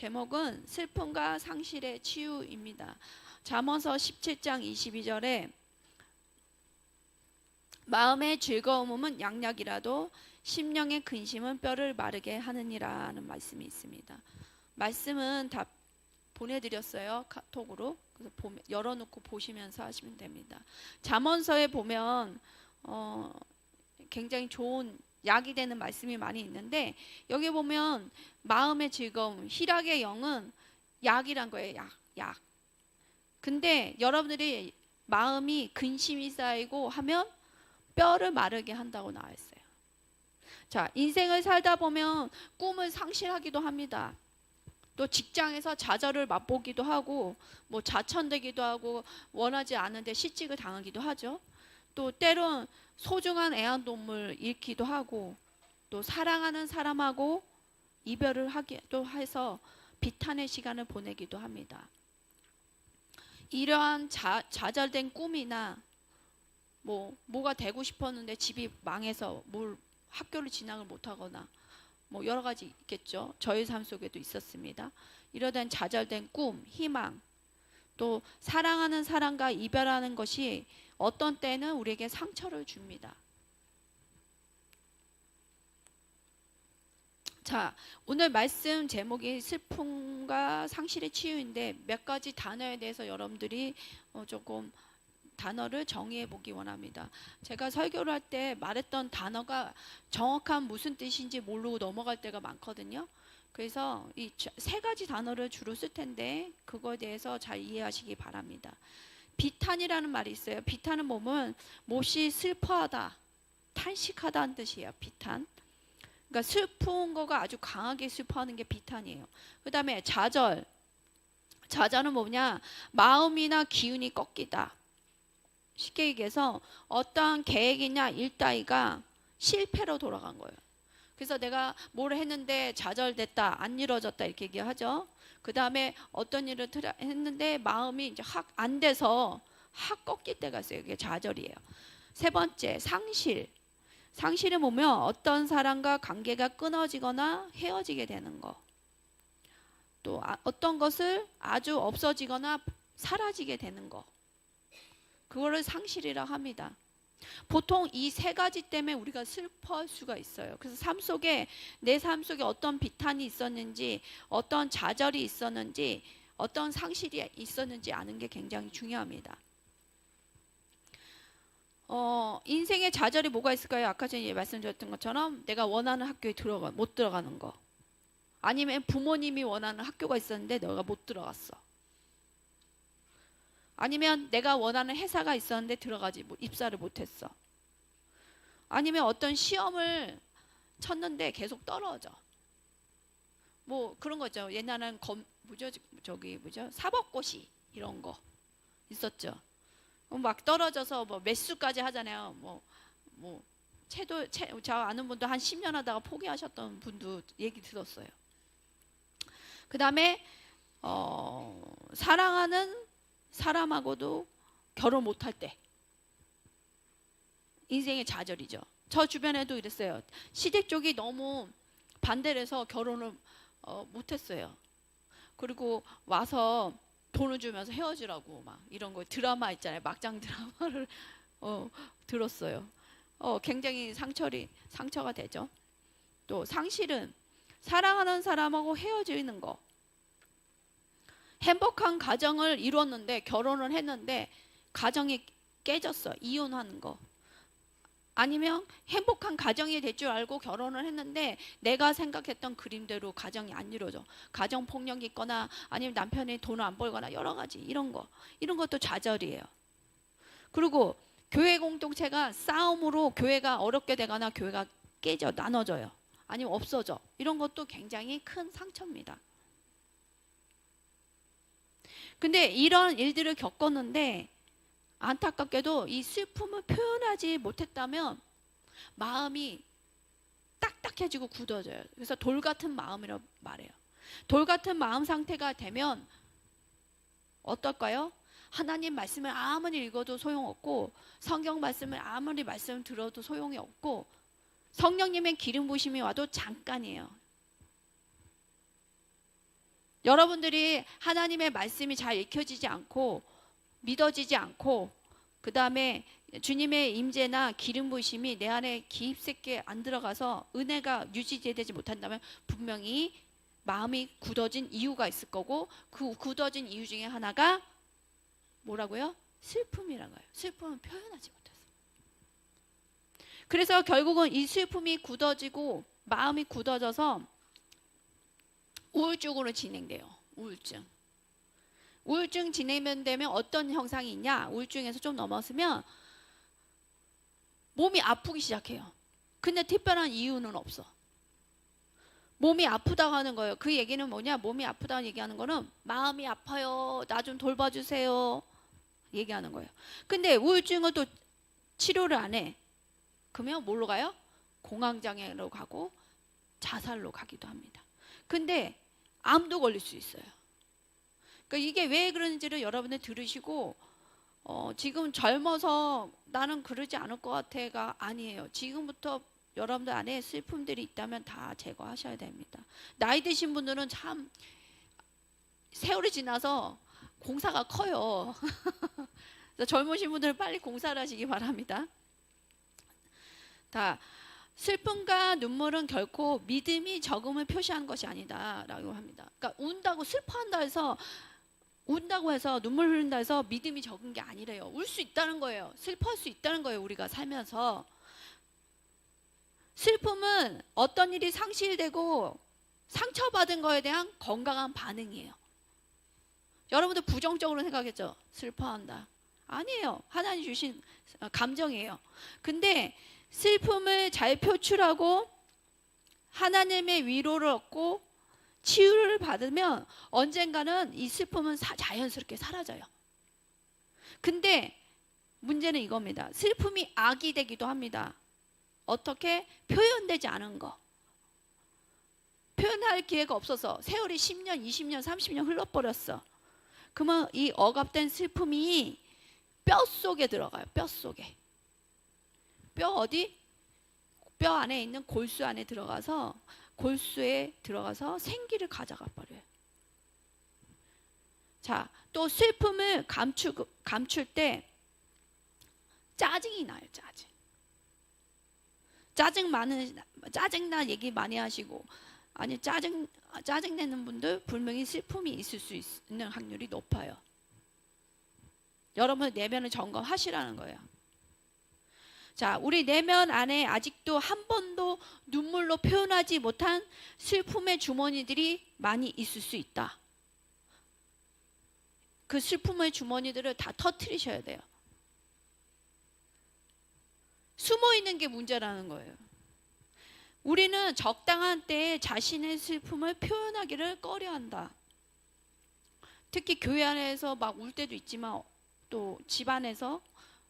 제목은 슬픔과 상실의 치유입니다. 잠언서 17장 22절에 마음의 즐거움은 양약이라도 심령의 근심은 뼈를 마르게 하느니라는 말씀이 있습니다. 말씀은 다 보내드렸어요, 카톡으로. 그래서 열어놓고 보시면서 하시면 됩니다. 잠언서에 보면 굉장히 좋은 약이 되는 말씀이 많이 있는데, 여기 보면 마음의 즐거움, 희락의 영은 약이란 거예요. 약. 근데 여러분들이 마음이 근심이 쌓이고 하면 뼈를 마르게 한다고 나와 있어요. 자, 인생을 살다 보면 꿈을 상실하기도 합니다. 또 직장에서 좌절을 맛보기도 하고, 뭐 자천되기도 하고, 원하지 않은데 실직을 당하기도 하죠. 또 때론 소중한 애완동물 잃기도 하고, 또 사랑하는 사람하고 이별을 하기도 해서 비탄의 시간을 보내기도 합니다. 이러한 좌절된 꿈이나 뭐가 되고 싶었는데 집이 망해서 학교를 진학을 못하거나 뭐 여러 가지 있겠죠. 저의 삶 속에도 있었습니다. 이러한 좌절된 꿈, 희망, 또 사랑하는 사람과 이별하는 것이 어떤 때는 우리에게 상처를 줍니다. 자, 오늘 말씀 제목이 슬픔과 상실의 치유인데, 몇 가지 단어에 대해서 여러분들이 조금 단어를 정의해 보기 원합니다. 제가 설교를 할 때 말했던 단어가 정확한 무슨 뜻인지 모르고 넘어갈 때가 많거든요. 그래서 이 세 가지 단어를 주로 쓸 텐데 그거에 대해서 잘 이해하시기 바랍니다. 비탄이라는 말이 있어요. 비탄은 보면 몹시 슬퍼하다, 탄식하다는 뜻이에요. 비탄. 그러니까 슬픈 거가 아주 강하게 슬퍼하는 게 비탄이에요. 그 다음에 좌절. 좌절은 뭐냐? 마음이나 기운이 꺾이다. 쉽게 얘기해서 어떠한 계획이나 일 따위가 실패로 돌아간 거예요. 그래서 내가 뭘 했는데 좌절됐다, 안 이루어졌다 이렇게 얘기하죠. 그 다음에 어떤 일을 했는데 마음이 이제 안 돼서 꺾일 때가 있어요. 이게 좌절이에요. 세 번째, 상실. 상실을 보면 어떤 사람과 관계가 끊어지거나 헤어지게 되는 거. 또 어떤 것을 아주 없어지거나 사라지게 되는 거. 그거를 상실이라고 합니다. 보통 이 세 가지 때문에 우리가 슬퍼할 수가 있어요. 그래서 내 삶 속에 어떤 비탄이 있었는지, 어떤 좌절이 있었는지, 어떤 상실이 있었는지 아는 게 굉장히 중요합니다. 인생의 좌절이 뭐가 있을까요? 아까 전에 말씀드렸던 것처럼 내가 원하는 학교에 못 들어가는 거, 아니면 부모님이 원하는 학교가 있었는데 너가 못 들어갔어. 아니면 내가 원하는 회사가 있었는데 입사를 못했어. 아니면 어떤 시험을 쳤는데 계속 떨어져. 뭐 그런 거죠. 옛날에는 사법고시 이런 거 있었죠. 막 떨어져서 뭐 몇 수까지 하잖아요. 저 아는 분도 한 10년 하다가 포기하셨던 분도 얘기 들었어요. 그 다음에 사랑하는 사람하고도 결혼 못할 때 인생의 좌절이죠. 저 주변에도 이랬어요. 시댁 쪽이 너무 반대를 해서 결혼을 못했어요. 그리고 와서 돈을 주면서 헤어지라고 막 이런 거 드라마 있잖아요. 막장 드라마를 들었어요. 굉장히 상처가 되죠. 또 상실은 사랑하는 사람하고 헤어지는 거. 행복한 가정을 이뤘는데, 결혼을 했는데 가정이 깨졌어. 이혼하는 거. 아니면 행복한 가정이 될 줄 알고 결혼을 했는데 내가 생각했던 그림대로 가정이 안 이루어져. 가정폭력이 있거나 아니면 남편이 돈을 안 벌거나 여러 가지 이런 것도 좌절이에요. 그리고 교회 공동체가 싸움으로 교회가 어렵게 되거나 교회가 나눠져요. 아니면 없어져. 이런 것도 굉장히 큰 상처입니다. 근데 이런 일들을 겪었는데 안타깝게도 이 슬픔을 표현하지 못했다면 마음이 딱딱해지고 굳어져요. 그래서 돌 같은 마음이라고 말해요. 돌 같은 마음 상태가 되면 어떨까요? 하나님 말씀을 아무리 읽어도 소용없고, 성경 말씀을 아무리 말씀 들어도 소용이 없고, 성령님의 기름 부심이 와도 잠깐이에요. 여러분들이 하나님의 말씀이 잘 읽혀지지 않고 믿어지지 않고 그 다음에 주님의 임재나 기름 부으심이 내 안에 깊숙이 안 들어가서 은혜가 유지되지 못한다면 분명히 마음이 굳어진 이유가 있을 거고, 그 굳어진 이유 중에 하나가 뭐라고요? 슬픔이라고요. 슬픔은 표현하지 못해서. 그래서 결국은 이 슬픔이 굳어지고 마음이 굳어져서 우울증으로 진행돼요. 우울증 진행되면 어떤 형상이 있냐? 우울증에서 좀 넘어서면 몸이 아프기 시작해요. 근데 특별한 이유는 없어. 몸이 아프다고 하는 거예요. 그 얘기는 뭐냐? 몸이 아프다고 얘기하는 거는 마음이 아파요, 나 좀 돌봐주세요 얘기하는 거예요. 근데 우울증은 또 치료를 안 해. 그러면 뭘로 가요? 공황장애로 가고 자살로 가기도 합니다. 근데 암도 걸릴 수 있어요. 그러니까 이게 왜 그런지를 여러분들 들으시고 지금 젊어서 나는 그러지 않을 것 같아가 아니에요. 지금부터 여러분들 안에 슬픔들이 있다면 다 제거하셔야 됩니다. 나이 드신 분들은 참 세월이 지나서 공사가 커요. 젊으신 분들은 빨리 공사를 하시기 바랍니다. 다 슬픔과 눈물은 결코 믿음이 적음을 표시하는 것이 아니다 라고 합니다. 그러니까 운다고 슬퍼한다 해서, 운다고 해서 눈물 흘린다 해서 믿음이 적은 게 아니래요. 울 수 있다는 거예요. 슬퍼할 수 있다는 거예요. 우리가 살면서. 슬픔은 어떤 일이 상실되고 상처받은 거에 대한 건강한 반응이에요. 여러분들 부정적으로 생각했죠? 슬퍼한다. 아니에요. 하나님 주신 감정이에요. 근데 슬픔을 잘 표출하고 하나님의 위로를 얻고 치유를 받으면 언젠가는 이 슬픔은 자연스럽게 사라져요. 근데 문제는 이겁니다. 슬픔이 악이 되기도 합니다. 어떻게? 표현되지 않은 거. 표현할 기회가 없어서 세월이 10년, 20년, 30년 흘러버렸어. 그러면 이 억압된 슬픔이 뼈 속에 들어가요. 뼈 속에. 뼈 어디? 뼈 안에 있는 골수 안에 들어가서, 골수에 들어가서 생기를 가져가 버려요. 자, 또 슬픔을 감출 때 짜증이 나요. 짜증나 얘기 많이 하시고, 아니 짜증내는 분들 분명히 슬픔이 있을 수 있는 확률이 높아요. 여러분 내면을 점검하시라는 거예요. 자, 우리 내면 안에 아직도 한 번도 눈물로 표현하지 못한 슬픔의 주머니들이 많이 있을 수 있다. 그 슬픔의 주머니들을 다 터뜨리셔야 돼요. 숨어 있는 게 문제라는 거예요. 우리는 적당한 때에 자신의 슬픔을 표현하기를 꺼려한다. 특히 교회 안에서 막 울 때도 있지만 또 집안에서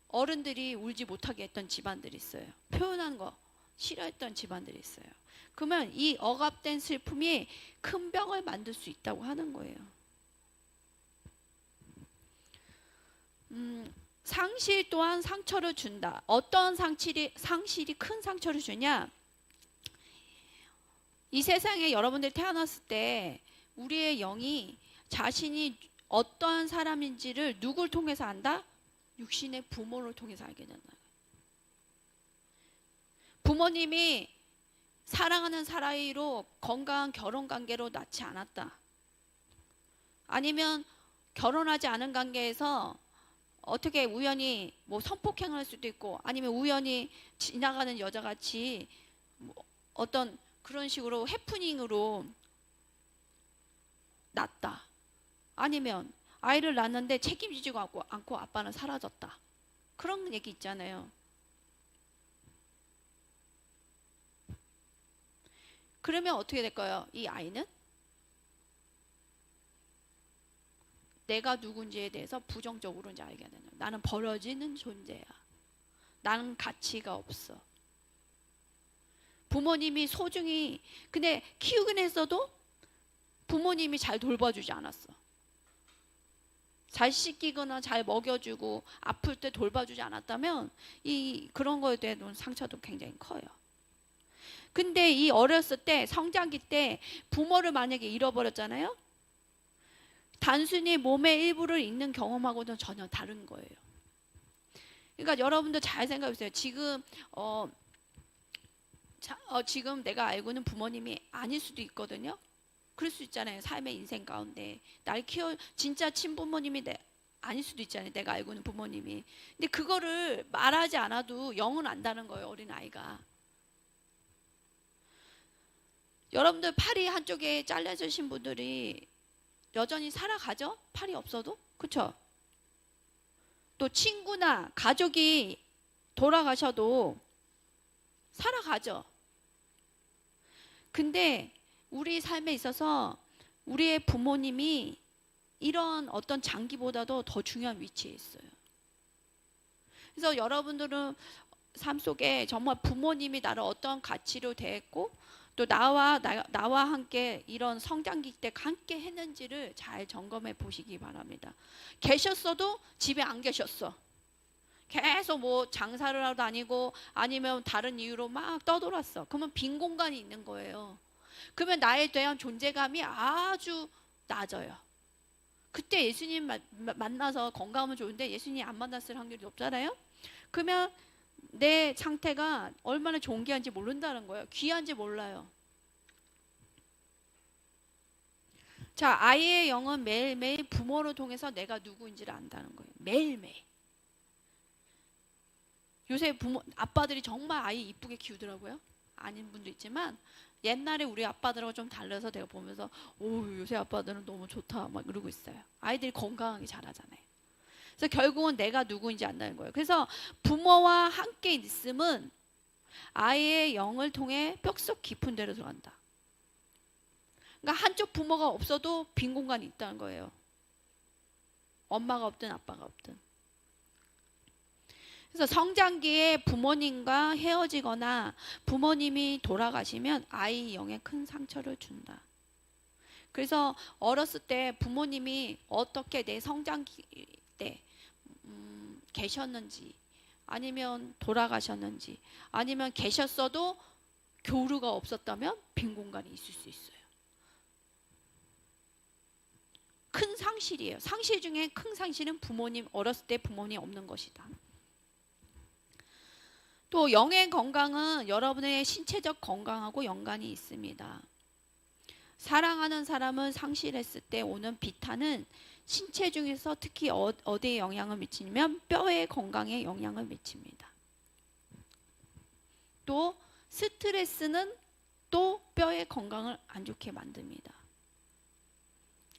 어른들이 울지 못하게 했던 집안들이 있어요. 표현하는 거 싫어했던 집안들이 있어요. 그러면 이 억압된 슬픔이 큰 병을 만들 수 있다고 하는 거예요. 상실 또한 상처를 준다. 어떤 상실이 큰 상처를 주냐? 이 세상에 여러분들이 태어났을 때 우리의 영이 자신이 어떠한 사람인지를 누굴 통해서 안다? 육신의 부모를 통해서 알게 된다. 부모님이 사랑하는 사이로 건강한 결혼관계로 낳지 않았다. 아니면 결혼하지 않은 관계에서 어떻게 우연히 뭐 성폭행을 할 수도 있고, 아니면 우연히 지나가는 여자같이 뭐 어떤 그런 식으로 해프닝으로 낳았다. 아니면 아이를 낳았는데 책임지지 않고 아빠는 사라졌다. 그런 얘기 있잖아요. 그러면 어떻게 될까요? 이 아이는 내가 누군지에 대해서 부정적으로 이제 알게 되는, 나는 버려지는 존재야. 나는 가치가 없어. 부모님이 소중히, 근데 키우긴 했어도 부모님이 잘 돌봐주지 않았어. 잘 씻기거나 잘 먹여주고 아플 때 돌봐주지 않았다면 그런 거에 대한 상처도 굉장히 커요. 근데 이 어렸을 때, 성장기 때 부모를 만약에 잃어버렸잖아요. 단순히 몸의 일부를 잃는 경험하고는 전혀 다른 거예요. 그러니까 여러분들 잘 생각해 보세요. 지금 내가 알고는 부모님이 아닐 수도 있거든요. 그럴 수 있잖아요. 삶의 인생 가운데 날 키워 진짜 친부모님이 아닐 수도 있잖아요. 내가 알고는 부모님이. 근데 그거를 말하지 않아도 영은 안다는 거예요. 어린아이가. 여러분들 팔이 한쪽에 잘려주신 분들이 여전히 살아가죠? 팔이 없어도? 그쵸? 또 친구나 가족이 돌아가셔도 살아가죠. 근데 우리 삶에 있어서 우리의 부모님이 이런 어떤 장기보다도 더 중요한 위치에 있어요. 그래서 여러분들은 삶 속에 정말 부모님이 나를 어떤 가치로 대했고 또 나와 함께 이런 성장기 때 함께 했는지를 잘 점검해 보시기 바랍니다. 계셨어도 집에 안 계셨어. 계속 뭐 장사를 하러 다니고 아니면 다른 이유로 막 떠돌았어. 그러면 빈 공간이 있는 거예요. 그러면 나에 대한 존재감이 아주 낮아요. 그때 예수님 만나서 건강하면 좋은데 예수님 안 만났을 확률이 높잖아요. 그러면 내 상태가 얼마나 존귀한지 모른다는 거예요. 귀한지 몰라요. 자, 아이의 영은 매일매일 부모를 통해서 내가 누구인지를 안다는 거예요. 매일매일. 요새 아빠들이 정말 아이 이쁘게 키우더라고요. 아닌 분도 있지만 옛날에 우리 아빠들하고 좀 달라서 내가 보면서 오, 요새 아빠들은 너무 좋다 막 이러고 있어요. 아이들이 건강하게 자라잖아요. 그래서 결국은 내가 누구인지 안다는 거예요. 그래서 부모와 함께 있음은 아이의 영을 통해 뼛속 깊은 데로 들어간다. 그러니까 한쪽 부모가 없어도 빈 공간이 있다는 거예요. 엄마가 없든 아빠가 없든. 그래서 성장기에 부모님과 헤어지거나 부모님이 돌아가시면 아이 영에 큰 상처를 준다. 그래서 어렸을 때 부모님이 어떻게 내 성장기 때 계셨는지 아니면 돌아가셨는지 아니면 계셨어도 교류가 없었다면 빈 공간이 있을 수 있어요. 큰 상실이에요. 상실 중에 큰 상실은 부모님 어렸을 때 부모님 없는 것이다. 또 영의 건강은 여러분의 신체적 건강하고 연관이 있습니다. 사랑하는 사람을 상실했을 때 오는 비탄은 신체 중에서 특히 어디에 영향을 미치냐면 뼈의 건강에 영향을 미칩니다. 또 스트레스는 또 뼈의 건강을 안 좋게 만듭니다.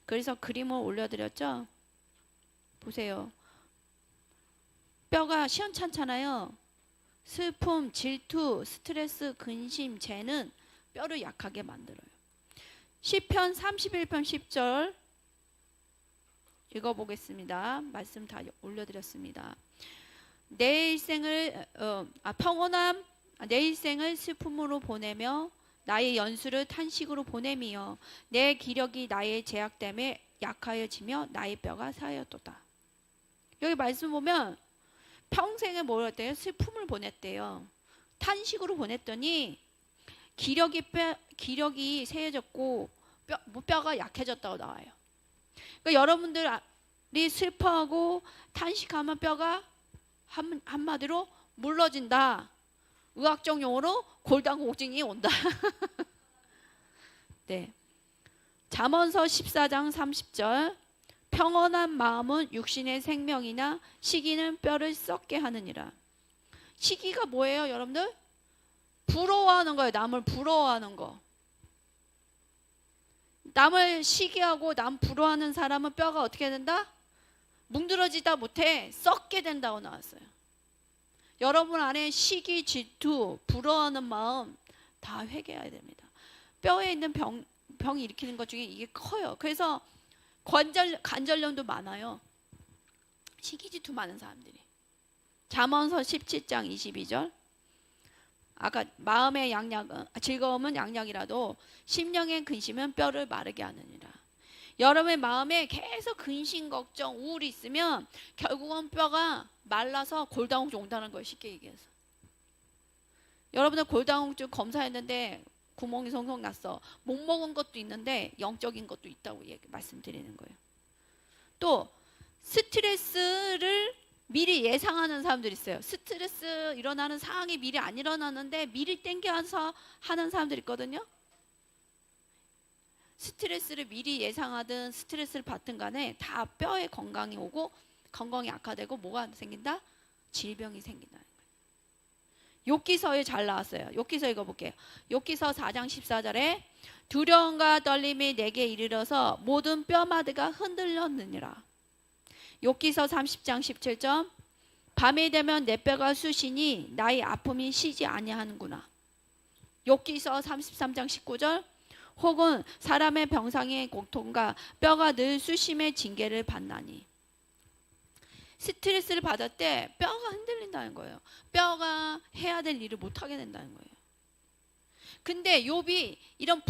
그래서 그림을 올려드렸죠. 보세요. 뼈가 시원찮잖아요. 슬픔, 질투, 스트레스, 근심, 죄는 뼈를 약하게 만들어요. 시편 31편 10절 읽어보겠습니다. 말씀 다 올려드렸습니다. 내 일생을 슬픔으로 보내며 나의 연수를 탄식으로 보내며 내 기력이 나의 제약 때문에 약하여지며 나의 뼈가 사하였도다. 여기 말씀 보면 평생에 뭘 했대요? 슬픔을 보냈대요. 탄식으로 보냈더니 기력이 세해졌고 뼈가 약해졌다고 나와요. 그러니까 여러분들이 슬퍼하고 탄식하면 뼈가 한마디로 물러진다. 의학적 용어로 골다공증이 온다. 네. 잠언서 14장 30절 평온한 마음은 육신의 생명이나 시기는 뼈를 썩게 하느니라. 시기가 뭐예요, 여러분들? 부러워하는 거예요. 남을 부러워하는 거. 남을 시기하고 남 부러워하는 사람은 뼈가 어떻게 된다? 뭉드러지다 못해 썩게 된다고 나왔어요. 여러분 안에 시기, 질투, 부러워하는 마음 다 회개해야 됩니다. 뼈에 있는 병이 일으키는 것 중에 이게 커요. 그래서 관절염도 많아요. 시기, 질투 많은 사람들이. 잠언서 17장 22절 아까 마음의 즐거움은 양약이라도 심령의 근심은 뼈를 마르게 하느니라. 여러분의 마음에 계속 근심, 걱정, 우울이 있으면 결국은 뼈가 말라서 골다공증 온다는 거예요. 쉽게 얘기해서. 여러분들 골다공증 검사했는데 구멍이 송송 났어. 못 먹은 것도 있는데 영적인 것도 있다고 말씀드리는 거예요. 또 스트레스를 미리 예상하는 사람들이 있어요. 스트레스 일어나는 상황이 미리 안 일어나는데 미리 땡겨서 하는 사람들이 있거든요. 스트레스를 미리 예상하든 스트레스를 받든 간에 다 뼈에 건강이 오고 건강이 악화되고 뭐가 생긴다? 질병이 생긴다는 거예요. 욥기서에 잘 나왔어요. 욥기서 읽어볼게요. 욥기서 4장 14절에 두려움과 떨림이 내게 이르러서 모든 뼈마디가 흔들렸느니라. 욥기서 30장 17절 밤이 되면 내 뼈가 쑤시니 나의 아픔이 쉬지 아니하는구나. 욥기서 33장 19절 혹은 사람의 병상의 고통과 뼈가 늘 쑤심의 징계를 받나니. 스트레스를 받을 때 뼈가 흔들린다는 거예요. 뼈가 해야 될 일을 못하게 된다는 거예요. 근데 욥이 이런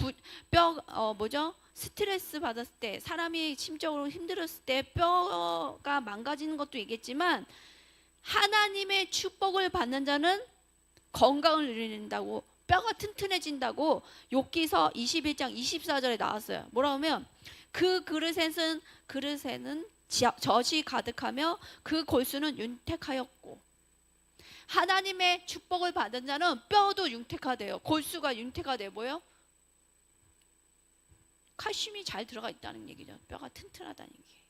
스트레스 받았을 때, 사람이 심적으로 힘들었을 때 뼈가 망가지는 것도 있겠지만 하나님의 축복을 받는 자는 건강을 누린다고, 뼈가 튼튼해진다고 욥기서 21장 24절에 나왔어요. 뭐라 하면 그 그릇에는 젖이 가득하며 그 골수는 윤택하였고. 하나님의 축복을 받은 자는 뼈도 윤택하대요. 골수가 윤택하대요. 뭐예요? 칼슘이 잘 들어가 있다는 얘기죠. 뼈가 튼튼하다는 얘기예요.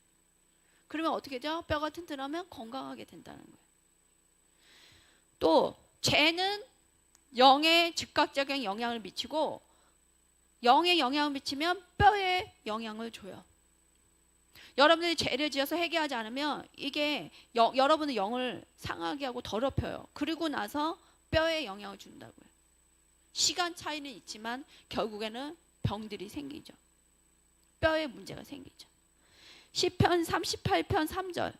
그러면 어떻게 돼요? 뼈가 튼튼하면 건강하게 된다는 거예요. 또 죄는 영에 즉각적인 영향을 미치고, 영에 영향을 미치면 뼈에 영향을 줘요. 여러분들이 죄를 지어서 회개하지 않으면 이게 여러분의 영을 상하게 하고 더럽혀요. 그리고 나서 뼈에 영향을 준다고요. 시간 차이는 있지만 결국에는 병들이 생기죠. 뼈에 문제가 생기죠. 시편 38편 3절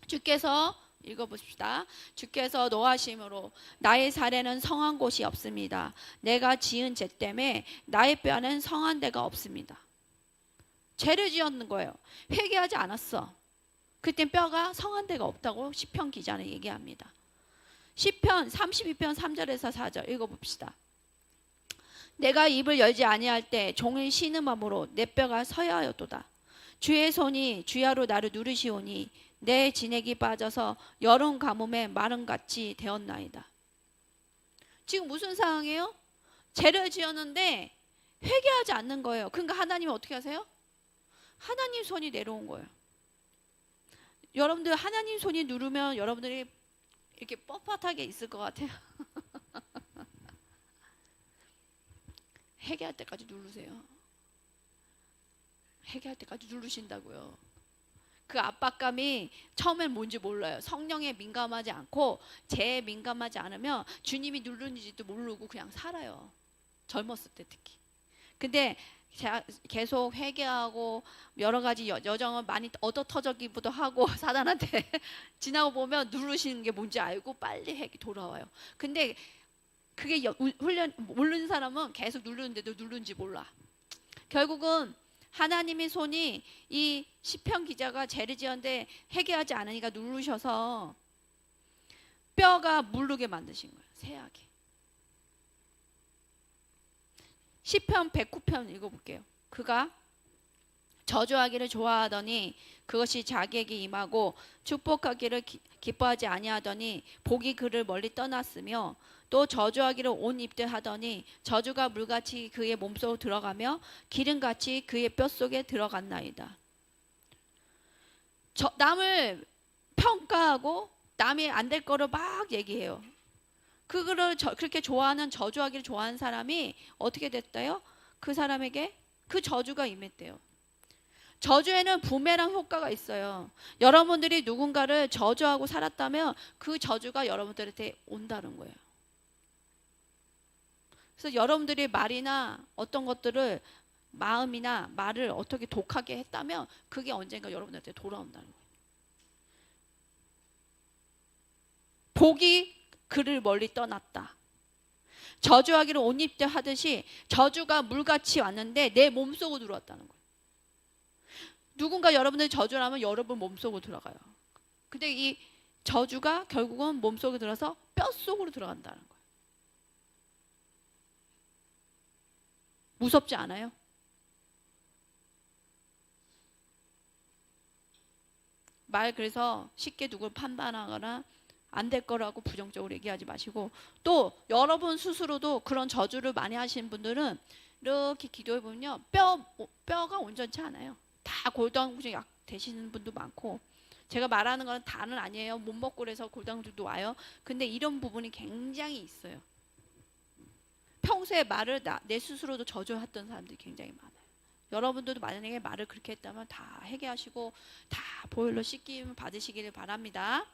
주께서 읽어보십시다. 주께서 노하심으로 나의 살에는 성한 곳이 없습니다. 내가 지은 죄 때문에 나의 뼈는 성한 데가 없습니다. 죄를 지었는 거예요. 회개하지 않았어. 그땐 뼈가 성한 데가 없다고 시편 기자는 얘기합니다. 시편 32편 3절에서 4절 읽어봅시다. 내가 입을 열지 아니할 때 종일 신음함으로 내 뼈가 서야하였도다. 주의 손이 주야로 나를 누르시오니 내 진액이 빠져서 여름 가뭄에 마름같이 되었나이다. 지금 무슨 상황이에요? 죄를 지었는데 회개하지 않는 거예요. 그러니까 하나님이 어떻게 하세요? 하나님 손이 내려온 거예요. 여러분들 하나님 손이 누르면 여러분들이 이렇게 뻣뻣하게 있을 것 같아요. 회개할 때까지 누르세요. 회개할 때까지 누르신다고요. 그 압박감이 처음엔 뭔지 몰라요. 성령에 민감하지 않고 죄에 민감하지 않으면 주님이 누르는지도 모르고 그냥 살아요. 젊었을 때 특히. 근데 계속 회개하고 여러 가지 여정을 많이 얻어터지기도 하고 사단한테 지나고 보면 누르시는 게 뭔지 알고 빨리 돌아와요. 근데 그게 훈련 모르는 사람은 계속 누르는데도 누른지 몰라. 결국은 하나님의 손이 이 시편 기자가 죄를 지었는데 회개하지 않으니까 누르셔서 뼈가 무르게 만드신 거예요. 새하게. 시편 109편 읽어볼게요. 그가 저주하기를 좋아하더니 그것이 자기에게 임하고 축복하기를 기뻐하지 아니하더니 복이 그를 멀리 떠났으며 또 저주하기를 온 입들 하더니 저주가 물같이 그의 몸속으로 들어가며 기름같이 그의 뼛속에 들어갔나이다. 남을 평가하고 남이 안 될 거를 막 얘기해요. 그거를 그렇게 좋아하는, 저주하기를 좋아하는 사람이 어떻게 됐대요? 그 사람에게 그 저주가 임했대요. 저주에는 부메랑 효과가 있어요. 여러분들이 누군가를 저주하고 살았다면 그 저주가 여러분들한테 온다는 거예요. 그래서 여러분들이 말이나 어떤 것들을, 마음이나 말을 어떻게 독하게 했다면 그게 언젠가 여러분들한테 돌아온다는 거예요. 복이 그를 멀리 떠났다. 저주하기를 옷 입되 하듯이 저주가 물같이 왔는데 내 몸속으로 들어왔다는 거예요. 누군가 여러분들이 저주를 하면 여러분 몸속으로 들어가요. 근데 이 저주가 결국은 몸속에 들어서 뼛속으로 들어간다는 거예요. 무섭지 않아요? 그래서 쉽게 누굴 판단하거나 안 될 거라고 부정적으로 얘기하지 마시고, 또 여러분 스스로도 그런 저주를 많이 하시는 분들은 이렇게 기도해 보면요, 뼈가 온전치 않아요. 다 골다공증 약 되시는 분도 많고, 제가 말하는 건 다는 아니에요. 못 먹고 그래서 골다공증도 와요. 근데 이런 부분이 굉장히 있어요. 평소에 말을 내 스스로도 저주했던 사람들이 굉장히 많아요. 여러분들도 만약에 말을 그렇게 했다면 다 회개하시고 다 보혈로 씻김 받으시기를 바랍니다.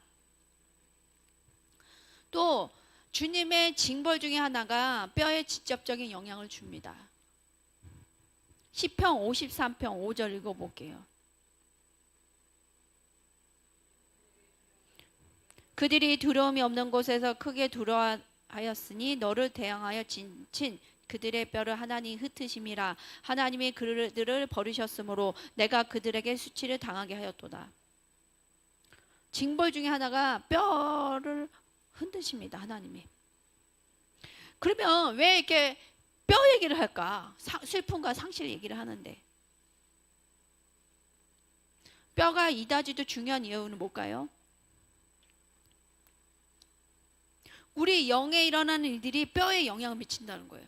또 주님의 징벌 중에 하나가 뼈에 직접적인 영향을 줍니다. 시편 53편 5절 읽어볼게요. 그들이 두려움이 없는 곳에서 크게 두려워하였으니 너를 대항하여 진친 그들의 뼈를 하나님이 흩으심이라. 하나님이 그들을 버리셨으므로 내가 그들에게 수치를 당하게 하였도다. 징벌 중에 하나가 뼈를 흔드십니다, 하나님이. 그러면 왜 이렇게 뼈 얘기를 할까? 슬픔과 상실 얘기를 하는데. 뼈가 이다지도 중요한 이유는 뭘까요? 우리 영에 일어나는 일들이 뼈에 영향을 미친다는 거예요.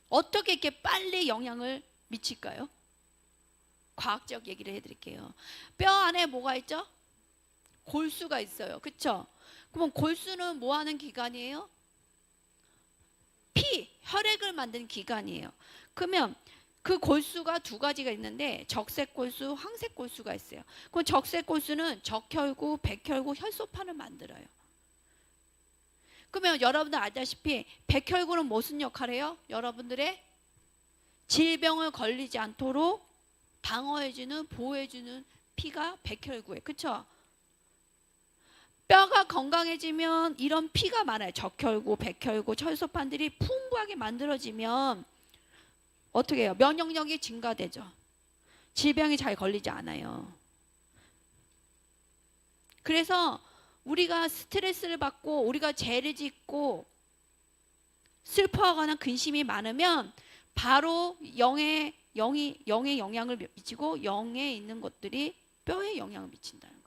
어떻게 이렇게 빨리 영향을 미칠까요? 과학적 얘기를 해드릴게요. 뼈 안에 뭐가 있죠? 골수가 있어요. 그렇죠? 그럼 골수는 뭐 하는 기관이에요? 혈액을 만드는 기관이에요. 그러면 그 골수가 두 가지가 있는데 적색 골수, 황색 골수가 있어요. 그럼 적색 골수는 적혈구, 백혈구, 혈소판을 만들어요. 그러면 여러분들 알다시피 백혈구는 무슨 역할을 해요? 여러분들의 질병을 걸리지 않도록 방어해주는, 보호해주는 피가 백혈구예요. 그렇죠? 뼈가 건강해지면 이런 피가 많아요. 적혈구, 백혈구, 혈소판들이 풍부하게 만들어지면 어떻게 해요? 면역력이 증가되죠. 질병이 잘 걸리지 않아요. 그래서 우리가 스트레스를 받고 우리가 죄를 짓고 슬퍼하거나 근심이 많으면 바로 영에 영향을 미치고 영에 있는 것들이 뼈에 영향을 미친다는 거예요.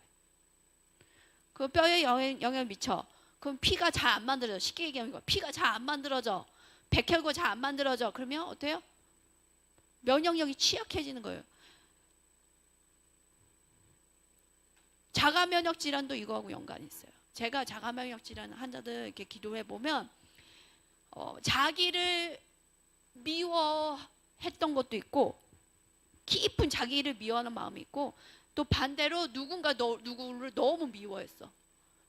그 뼈에 영향을 미쳐. 그럼 피가 잘 안 만들어져. 쉽게 얘기하면 피가 잘 안 만들어져. 백혈구 잘 안 만들어져. 그러면 어때요? 면역력이 취약해지는 거예요. 자가면역 질환도 이거하고 연관이 있어요. 제가 자가면역 질환 환자들 이렇게 기도해 보면 자기를 미워했던 것도 있고 깊은 자기를 미워하는 마음이 있고 또 반대로 누구를 너무 미워했어.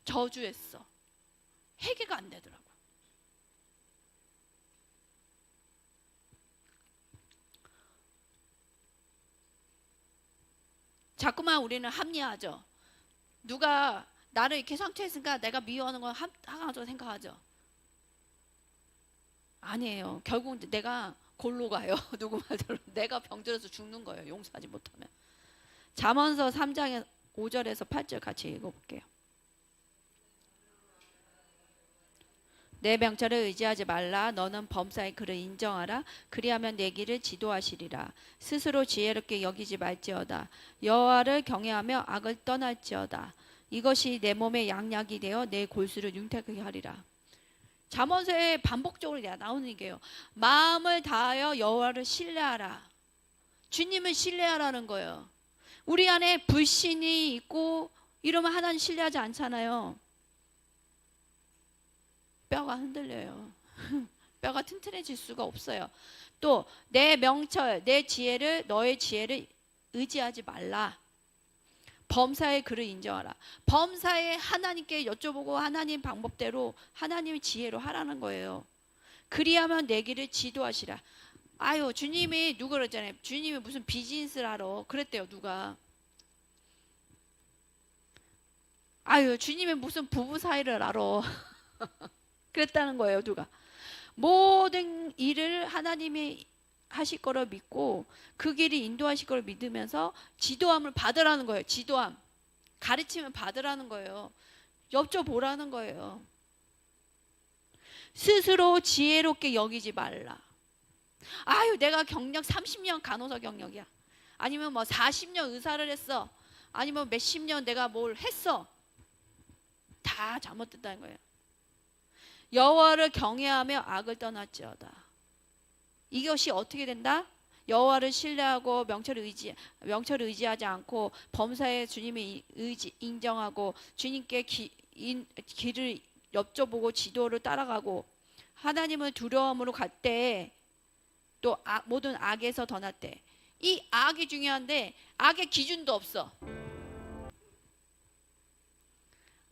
저주했어. 해결가 안 되더라고. 자꾸만 우리는 합리화하죠. 누가 나를 이렇게 상처했으니까 내가 미워하는 건 하나도 생각하죠. 아니에요. 결국 내가 골로 가요. 누구 말대로 내가 병들어서 죽는 거예요. 용서하지 못하면. 잠언서 3장 5절에서 8절 같이 읽어볼게요. 내 명철을 의지하지 말라. 너는 범사의 그를 인정하라. 그리하면 내 길을 지도하시리라. 스스로 지혜롭게 여기지 말지어다. 여호와를 경외하며 악을 떠날지어다. 이것이 내 몸의 양약이 되어 내 골수를 융택하게 하리라. 잠언서에 반복적으로 나오는 얘기예요. 마음을 다하여 여호와를 신뢰하라. 주님을 신뢰하라는 거예요. 우리 안에 불신이 있고 이러면 하나님 신뢰하지 않잖아요. 뼈가 흔들려요. 뼈가 튼튼해질 수가 없어요. 또 내 명철, 내 지혜를, 너의 지혜를 의지하지 말라. 범사의 그를 인정하라. 범사에 하나님께 여쭤보고 하나님 방법대로 하나님의 지혜로 하라는 거예요. 그리하면 내 길을 지도하시라. 아유, 주님이 누가 그랬잖아요. 주님이 무슨 비즈니스를 하러 그랬대요. 누가. 아유, 주님이 무슨 부부 사이를 알아. 그랬다는 거예요. 누가. 모든 일을 하나님이 하실 거를 믿고 그 길이 인도하실 거를 믿으면서 지도함을 받으라는 거예요. 지도함. 가르침을 받으라는 거예요. 여쭤보라는 거예요. 스스로 지혜롭게 여기지 말라. 아유, 내가 경력 30년 간호사 경력이야. 아니면 뭐 40년 의사를 했어. 아니면 몇십 년 내가 뭘 했어. 다 잘못됐다는 거예요. 여호와를 경외하며 악을 떠났지어다. 이것이 어떻게 된다? 여호와를 신뢰하고 명철을 의지하지 않고 범사에 주님의 인정하고 주님께 길을 여쭤보고 지도를 따라가고 하나님을 두려움으로 갈 때 또 모든 악에서 떠났대. 이 악이 중요한데 악의 기준도 없어.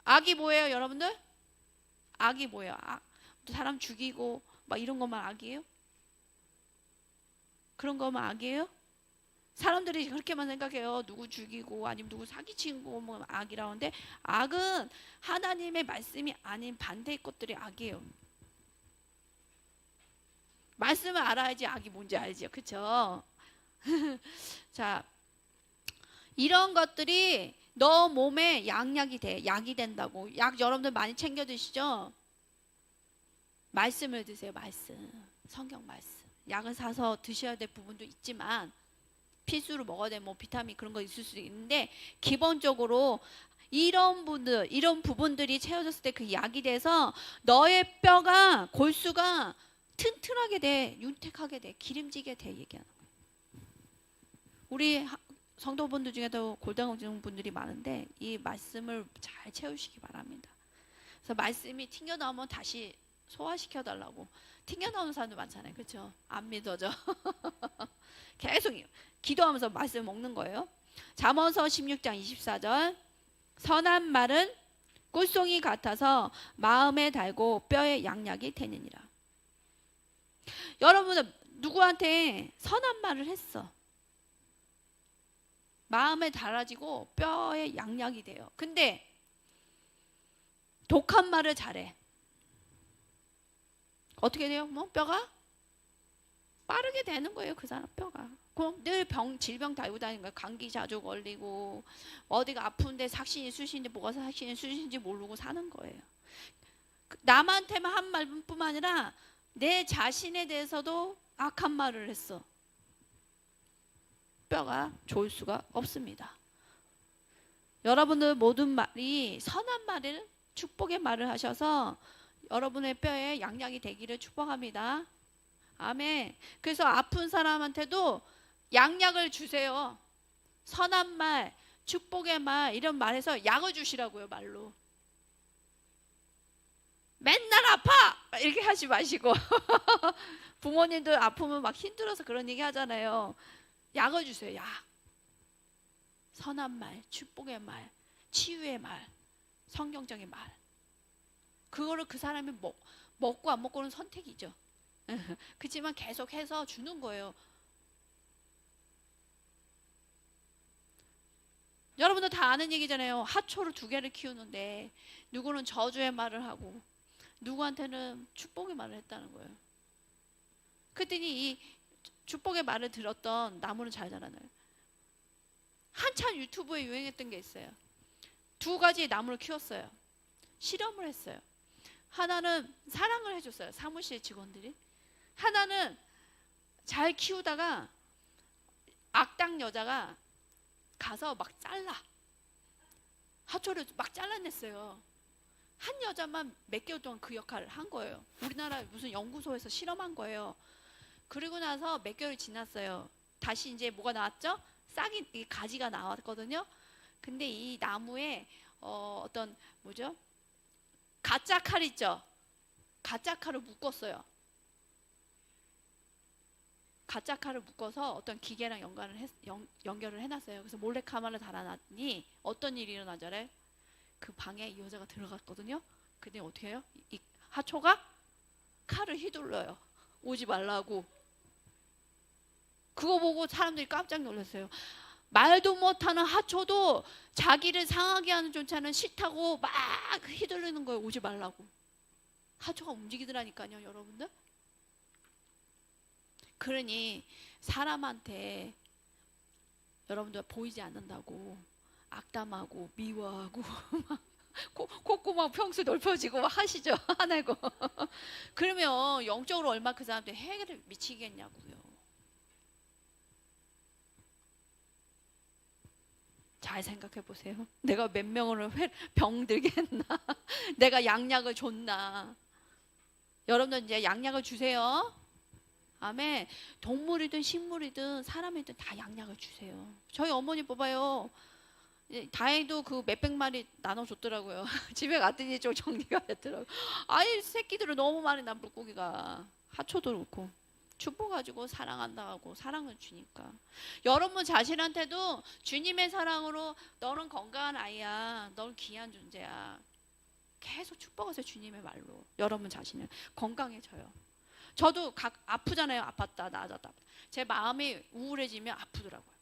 악이 뭐예요, 여러분들? 악이 뭐예요? 사람 죽이고 막 이런 것만 악이에요? 그런 것만 악이에요? 사람들이 그렇게만 생각해요. 누구 죽이고 아니면 누구 사기치고 뭐 악이라는데, 악은 하나님의 말씀이 아닌 반대의 것들이 악이에요. 말씀을 알아야지 악이 뭔지 알죠, 그렇죠? 자, 이런 것들이 너 몸에 약이 된다고. 약 여러분들 많이 챙겨 드시죠? 말씀을 드세요. 말씀, 성경 말씀. 약을 사서 드셔야 될 부분도 있지만 필수로 먹어야 될 뭐 비타민 그런 거 있을 수도 있는데, 기본적으로 이런 부분들이 채워졌을 때 그 약이 돼서 너의 뼈가, 골수가 튼튼하게 돼, 윤택하게 돼, 기름지게 돼 얘기하는 거예요. 우리 성도분들 중에도 골다공증 분들이 많은데 이 말씀을 잘 채우시기 바랍니다. 그래서 말씀이 튕겨 나오면 다시 소화시켜 달라고. 튕겨 나오는 사람도 많잖아요, 그렇죠? 안 믿어져. 계속 기도하면서 말씀 먹는 거예요. 잠언서 16장 24절. 선한 말은 꿀송이 같아서 마음에 달고 뼈에 양약이 되느니라. 여러분은 누구한테 선한 말을 했어. 마음에 달아지고 뼈에 양약이 돼요. 근데 독한 말을 잘해. 어떻게 돼요? 뭐 뼈가 빠르게 되는 거예요. 그 사람 뼈가. 그럼 늘 질병 달고 다니는 거예요. 감기 자주 걸리고 어디가 아픈데 삭신이 쑤신지 뭐가 삭신이 쑤신지 모르고 사는 거예요. 남한테만 한 말뿐만 아니라 내 자신에 대해서도 악한 말을 했어. 뼈가 좋을 수가 없습니다. 여러분들 모든 말이 선한 말을, 축복의 말을 하셔서 여러분의 뼈에 양약이 되기를 축복합니다. 아멘. 그래서 아픈 사람한테도 양약을 주세요. 선한 말, 축복의 말, 이런 말해서 약을 주시라고요. 말로. 맨날 아파! 이렇게 하지 마시고. 부모님들 아프면 막 힘들어서 그런 얘기 하잖아요. 약을 주세요. 약. 선한 말, 축복의 말, 치유의 말, 성경적인 말. 그거를 그 사람이 먹고 안 먹고는 선택이죠. 그렇지만 계속해서 주는 거예요. 여러분들 다 아는 얘기잖아요. 하초를 2개를 키우는데 누구는 저주의 말을 하고 누구한테는 축복의 말을 했다는 거예요. 그랬더니 이 축복의 말을 들었던 나무는 잘 자라나요. 한참 유튜브에 유행했던 게 있어요. 2가지의 나무를 키웠어요. 실험을 했어요. 하나는 사랑을 해줬어요. 사무실 직원들이. 하나는 잘 키우다가 악당 여자가 가서 막 잘라. 하초를 막 잘라냈어요. 한 여자만 몇 개월 동안 그 역할을 한 거예요. 우리나라 무슨 연구소에서 실험한 거예요. 그리고 나서 몇 개월이 지났어요. 다시 이제 뭐가 나왔죠? 싹이, 가지가 나왔거든요. 근데 이 나무에 어떤 뭐죠? 가짜 칼 있죠? 가짜 칼을 묶었어요. 가짜 칼을 묶어서 어떤 기계랑 연결을 해놨어요. 그래서 몰래 카메라를 달아놨더니 어떤 일이 일어나잖아요. 그 방에 이 여자가 들어갔거든요. 근데 어떻게 해요? 이 하초가 칼을 휘둘러요. 오지 말라고. 그거 보고 사람들이 깜짝 놀랐어요. 말도 못하는 하초도 자기를 상하게 하는 존재는 싫다고 막 휘둘르는 거예요. 오지 말라고. 하초가 움직이더라니까요, 여러분들. 그러니 사람한테 여러분들 보이지 않는다고 악담하고 미워하고 막 콧구멍 평수 넓혀지고 막 하시죠. 화내고. 그러면 영적으로 얼마 그 사람한테 해를 미치겠냐고요. 잘 생각해 보세요. 내가 몇 명을 병들게 했나? 내가 양약을 줬나? 여러분들 이제 양약을 주세요. 아멘. 동물이든 식물이든 사람이든 다 양약을 주세요. 저희 어머니 뽑아요. 다행히도 그 몇백 마리 나눠줬더라고요. 집에 갔더니 좀 정리가 됐더라고요. 아이 새끼들을 너무 많이 난 물고기가 하초도 그렇고 축복가지고 사랑한다고 사랑을 주니까 여러분 자신한테도 주님의 사랑으로 너는 건강한 아이야, 넌 귀한 존재야, 계속 축복하세요. 주님의 말로 여러분 자신을 건강해져요. 저도 아프잖아요. 아팠다 나아졌다. 제 마음이 우울해지면 아프더라고요.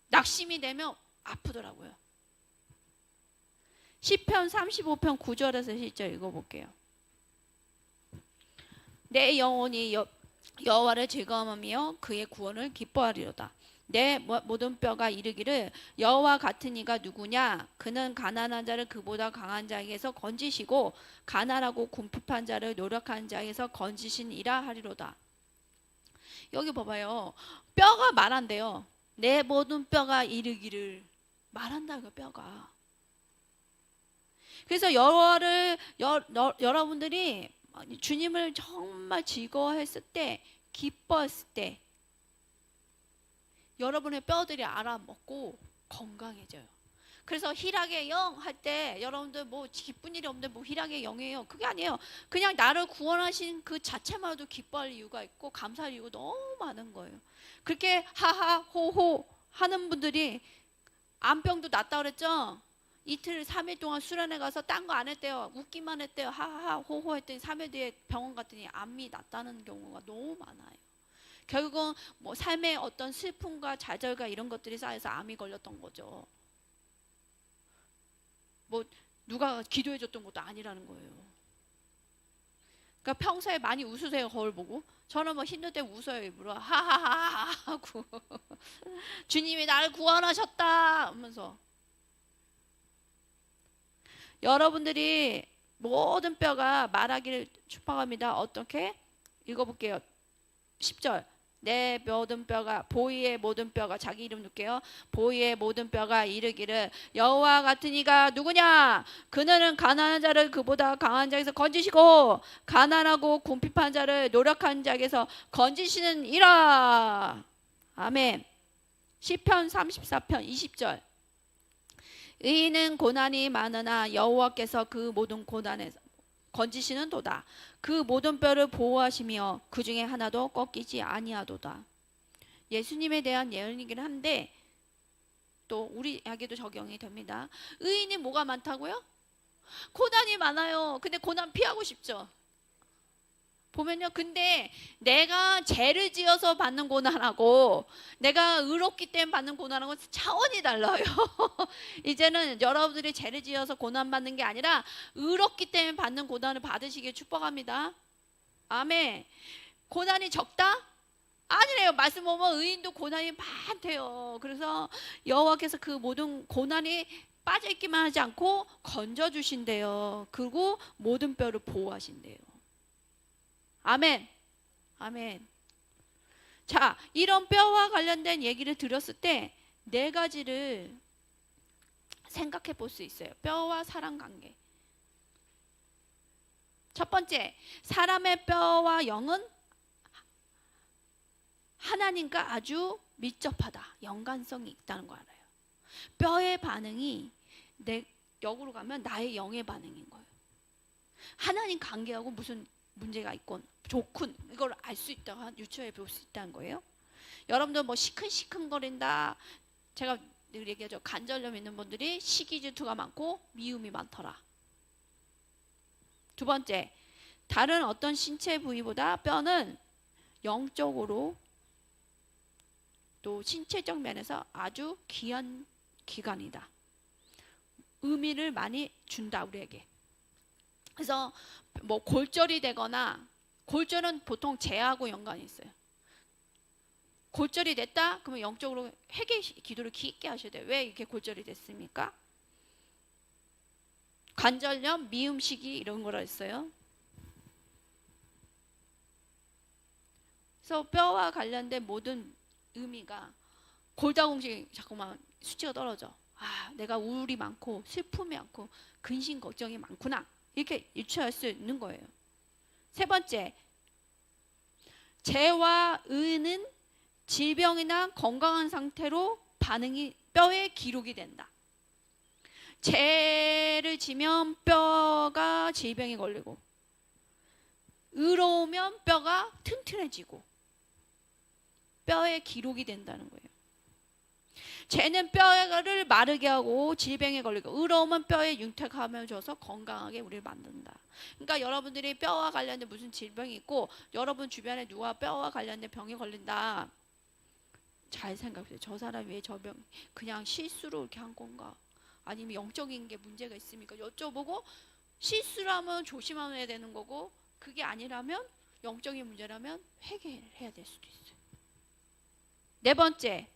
낙심이 되면 아프더라고요. 시편 35편 9절에서 10절 읽어볼게요. 내 영혼이 여호와를 즐거워하며 그의 구원을 기뻐하리로다. 내 모든 뼈가 이르기를 여호와 같은 이가 누구냐? 그는 가난한 자를 그보다 강한 자에게서 건지시고 가난하고 궁핍한 자를 노력한 자에게서 건지시니라 하리로다. 여기 봐봐요. 뼈가 말한대요. 내 모든 뼈가 이르기를 말한다고 뼈가. 그래서 여러분들이 주님을 정말 즐거워했을 때, 기뻐했을 때 여러분의 뼈들이 알아먹고 건강해져요. 그래서 희락의 영 할 때 여러분들 뭐 기쁜 일이 없는데 뭐 희락의 영이에요. 그게 아니에요. 그냥 나를 구원하신 그 자체만으로도 기뻐할 이유가 있고 감사할 이유가 너무 많은 거예요. 그렇게 하하 호호 하는 분들이 암병도 낫다 그랬죠. 이틀 3일 동안 수련회 가서 딴 거 안 했대요. 웃기만 했대요. 하하 호호 했더니 3일 뒤에 병원 갔더니 암이 낫다는 경우가 너무 많아요. 결국은 뭐 삶의 어떤 슬픔과 좌절과 이런 것들이 쌓여서 암이 걸렸던 거죠. 뭐 누가 기도해 줬던 것도 아니라는 거예요. 그러니까 평소에 많이 웃으세요. 거울 보고. 저는 뭐 힘들 때 웃어요. 일부러 하하하 하고 주님이 나를 구원하셨다 하면서. 여러분들이 모든 뼈가 말하기를 축복합니다. 어떻게? 읽어볼게요. 10절. 내 모든 뼈가 보이의 모든 뼈가 자기 이름 넣을게요. 보이의 모든 뼈가 이르기를 여호와 같은 이가 누구냐? 그는 가난한 자를 그보다 강한 자에게서 건지시고 가난하고 궁핍한 자를 노력한 자에게서 건지시는 이라. 아멘. 시편 34편 20절. 의인은 고난이 많으나 여호와께서 그 모든 고난에서 건지시는 도다. 그 모든 뼈를 보호하시며 그 중에 하나도 꺾이지 아니하도다. 예수님에 대한 예언이긴 한데 또 우리에게도 적용이 됩니다. 의인이 뭐가 많다고요? 고난이 많아요. 근데 고난 피하고 싶죠. 보면요. 근데 내가 죄를 지어서 받는 고난하고 내가 의롭기 때문에 받는 고난하고 차원이 달라요. 이제는 여러분들이 죄를 지어서 고난 받는 게 아니라 의롭기 때문에 받는 고난을 받으시길 축복합니다. 아멘. 고난이 적다? 아니래요. 말씀 보면 의인도 고난이 많대요. 그래서 여호와께서 그 모든 고난이 빠져있기만 하지 않고 건져주신대요. 그리고 모든 뼈를 보호하신대요. 아멘. 아멘. 자, 이런 뼈와 관련된 얘기를 들었을 때 네 가지를 생각해 볼 수 있어요. 뼈와 사람 관계. 첫 번째, 사람의 뼈와 영은 하나님과 아주 밀접하다. 연관성이 있다는 거 알아요. 뼈의 반응이 내 역으로 가면 나의 영의 반응인 거예요. 하나님 관계하고 무슨 문제가 있건 좋군 이걸 알 수 있다고 유추해 볼 수 있다는 거예요. 여러분들 뭐 시큰시큰거린다. 제가 늘 얘기하죠. 관절염 있는 분들이 식이 질투가 많고 미움이 많더라. 두 번째, 다른 어떤 신체 부위보다 뼈는 영적으로 또 신체적 면에서 아주 귀한 기관이다. 의미를 많이 준다 우리에게. 그래서 뭐 골절이 되거나 골절은 보통 재하고 연관이 있어요. 골절이 됐다? 그러면 영적으로 회개 기도를 깊게 하셔야 돼요. 왜 이렇게 골절이 됐습니까? 관절염, 미음식이 이런 거라 했어요. 그래서 뼈와 관련된 모든 의미가 골다공증 자꾸만 수치가 떨어져. 아, 내가 우울이 많고 슬픔이 많고 근심 걱정이 많구나. 이렇게 유추할 수 있는 거예요. 세 번째, 재와 의는 질병이나 건강한 상태로 반응이 뼈에 기록이 된다. 재를 지면 뼈가 질병이 걸리고, 의로우면 뼈가 튼튼해지고 뼈에 기록이 된다는 거예요. 재는 뼈를 마르게 하고 질병에 걸리고, 의로우면 뼈에 윤택함을 줘서 건강하게 우리를 만든다. 그러니까 여러분들이 뼈와 관련된 무슨 질병이 있고 여러분 주변에 누가 뼈와 관련된 병이 걸린다, 잘 생각해요. 저 사람이 왜 저 병 그냥 실수로 이렇게 한 건가, 아니면 영적인 게 문제가 있습니까 여쭤보고, 실수라면 조심해야 되는 거고, 그게 아니라면 영적인 문제라면 회개해야 될 수도 있어요. 네 번째,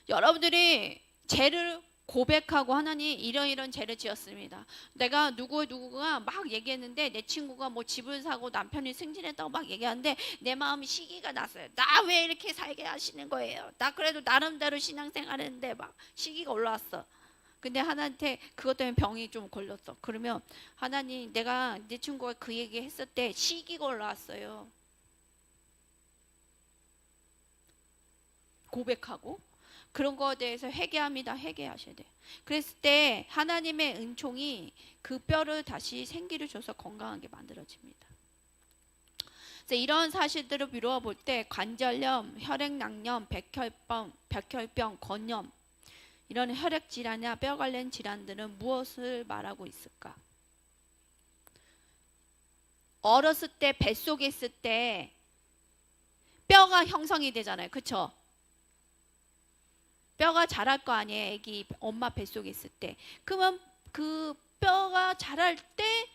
여러분들이 죄를 고백하고, 하나님 이런 죄를 지었습니다. 내가 누구가 막 얘기했는데, 내 친구가 뭐 집을 사고 남편이 승진했다고 막 얘기하는데 내 마음이 시기가 났어요. 나 왜 이렇게 살게 하시는 거예요? 나 그래도 나름대로 신앙생활 했는데 막 시기가 올라왔어. 근데 하나님한테 그것 때문에 병이 좀 걸렸어. 그러면 하나님, 내가 내 친구가 그 얘기 했을 때 시기가 올라왔어요. 고백하고 그런 거에 대해서 회개합니다. 회개하셔야 돼. 그랬을 때 하나님의 은총이 그 뼈를 다시 생기를 줘서 건강하게 만들어집니다. 그래서 이런 사실들을 미루어 볼 때 관절염, 혈액낭염, 백혈병, 건염, 이런 혈액 질환이나 뼈 관련 질환들은 무엇을 말하고 있을까? 어렸을 때 뱃속에 있을 때 뼈가 형성이 되잖아요. 그렇죠? 뼈가 자랄 거 아니에요. 애기 엄마 뱃속에 있을 때. 그러면 그 뼈가 자랄 때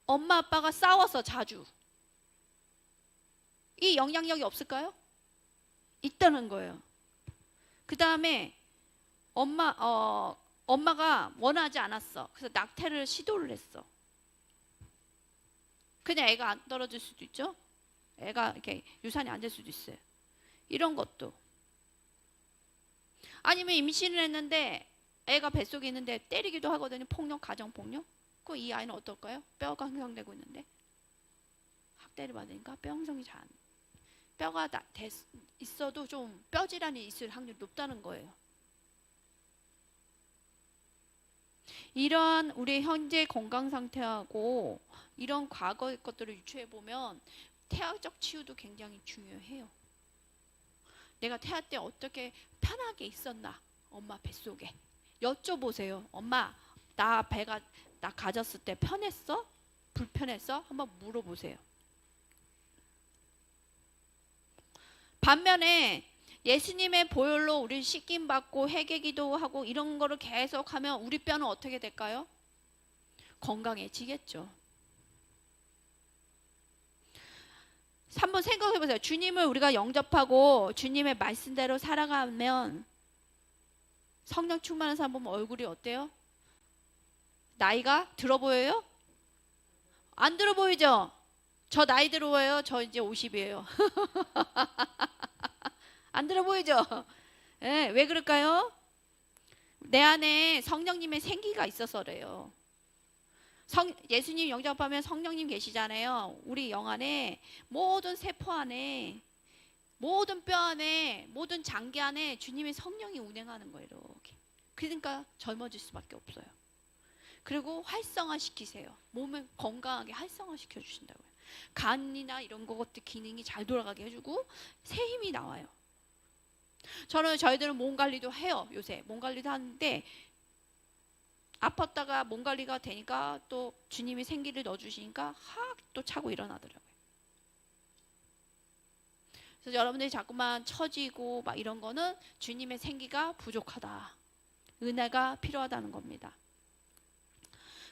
엄마 아빠가 싸워서 자주, 이 영향력이 없을까요? 있다는 거예요. 그 다음에 엄마가 원하지 않았어. 그래서 낙태를 시도를 했어. 그냥 애가 안 떨어질 수도 있죠. 애가 이렇게 유산이 안 될 수도 있어요. 이런 것도. 아니면 임신을 했는데 애가 뱃속에 있는데 때리기도 하거든요. 폭력, 가정폭력. 그 이 아이는 어떨까요? 뼈가 형성되고 있는데 학대를 받으니까 뼈 형성이 잘 안 돼. 뼈가 있어도 좀 뼈 질환이 있을 확률이 높다는 거예요. 이러한 우리 현재 건강 상태하고 이런 과거의 것들을 유추해 보면 태아적 치유도 굉장히 중요해요. 내가 태아 때 어떻게 편하게 있었나, 엄마 뱃속에 여쭤보세요. 엄마, 나 가졌을 때 편했어? 불편했어? 한번 물어보세요. 반면에 예수님의 보혈로 우리 씻김 받고 회개기도 하고 이런 거를 계속하면 우리 뼈는 어떻게 될까요? 건강해지겠죠. 한번 생각해 보세요. 주님을 우리가 영접하고 주님의 말씀대로 살아가면 성령 충만한 사람 보면 얼굴이 어때요? 나이가 들어 보여요? 안 들어 보이죠? 저 나이 들어 보여요? 저 이제 50이에요. 안 들어 보이죠? 네, 왜 그럴까요? 내 안에 성령님의 생기가 있어서 그래요. 예수님 영접하면 성령님 계시잖아요. 우리 영 안에 모든 세포 안에, 모든 뼈 안에, 모든 장기 안에 주님의 성령이 운행하는 거예요. 이렇게. 그러니까 젊어질 수밖에 없어요. 그리고 활성화시키세요. 몸을 건강하게 활성화시켜 주신다고요. 간이나 이런 것들 기능이 잘 돌아가게 해주고 새 힘이 나와요. 저희들은 몸 관리도 해요. 요새 몸 관리도 하는데 아팠다가 몸 관리가 되니까 또 주님이 생기를 넣어주시니까 확 또 차고 일어나더라고요. 그래서 여러분들이 자꾸만 처지고 막 이런 거는 주님의 생기가 부족하다, 은혜가 필요하다는 겁니다.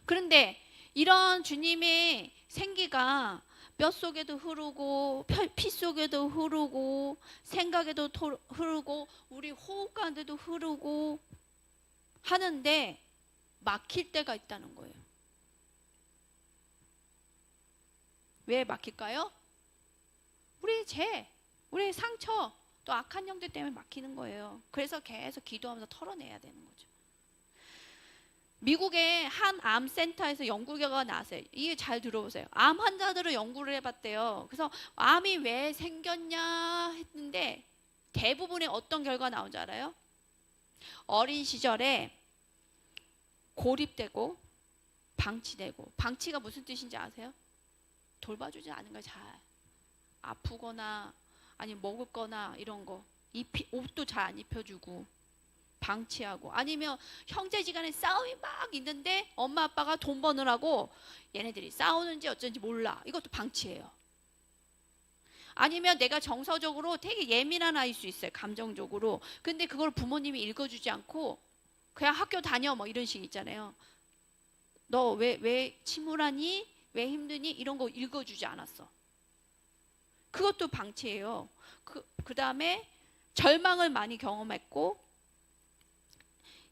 그런데 이런 주님의 생기가 뼈 속에도 흐르고 피 속에도 흐르고 생각에도 흐르고 우리 호흡 가운데도 흐르고 하는데 막힐 때가 있다는 거예요. 왜 막힐까요? 우리의 죄, 우리의 상처, 또 악한 형들 때문에 막히는 거예요. 그래서 계속 기도하면서 털어내야 되는 거죠. 미국의 한 암센터에서 연구 결과가 나왔어요. 이게 잘 들어보세요. 암 환자들을 연구를 해봤대요. 그래서 암이 왜 생겼냐 했는데 대부분의 어떤 결과가 나온 줄 알아요? 어린 시절에 고립되고 방치되고, 방치가 무슨 뜻인지 아세요? 돌봐주지 않은 걸 잘, 아프거나 아니면 먹을 거나 이런 거, 옷도 잘 안 입혀주고 방치하고, 아니면 형제지간에 싸움이 막 있는데 엄마 아빠가 돈 버느라고 얘네들이 싸우는지 어쩐지 몰라. 이것도 방치예요. 아니면 내가 정서적으로 되게 예민한 아이일 수 있어요. 감정적으로. 근데 그걸 부모님이 읽어주지 않고 그냥 학교 다녀 뭐 이런 식 있잖아요. 너 왜 침울하니? 왜 힘드니? 이런 거 읽어주지 않았어. 그것도 방치예요. 그 다음에 절망을 많이 경험했고,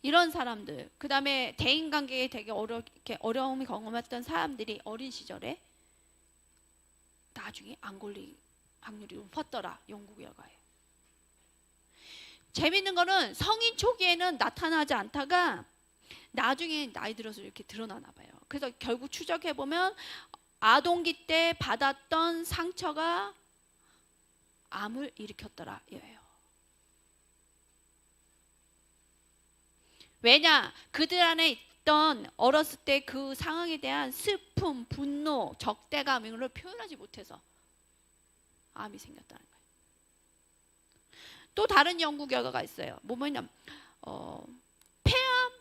이런 사람들, 그 다음에 대인관계에 되게 어려움이 경험했던 사람들이 어린 시절에 나중에 안 걸릴 확률이 높았더라. 연구 결과에. 재밌는 거는 성인 초기에는 나타나지 않다가 나중에 나이 들어서 이렇게 드러나나 봐요. 그래서 결국 추적해보면 아동기 때 받았던 상처가 암을 일으켰더라 이거예요. 왜냐? 그들 안에 있던 어렸을 때 그 상황에 대한 슬픔, 분노, 적대감 이런 걸 표현하지 못해서 암이 생겼다는 거예요. 또 다른 연구 결과가 있어요. 뭐냐면 폐암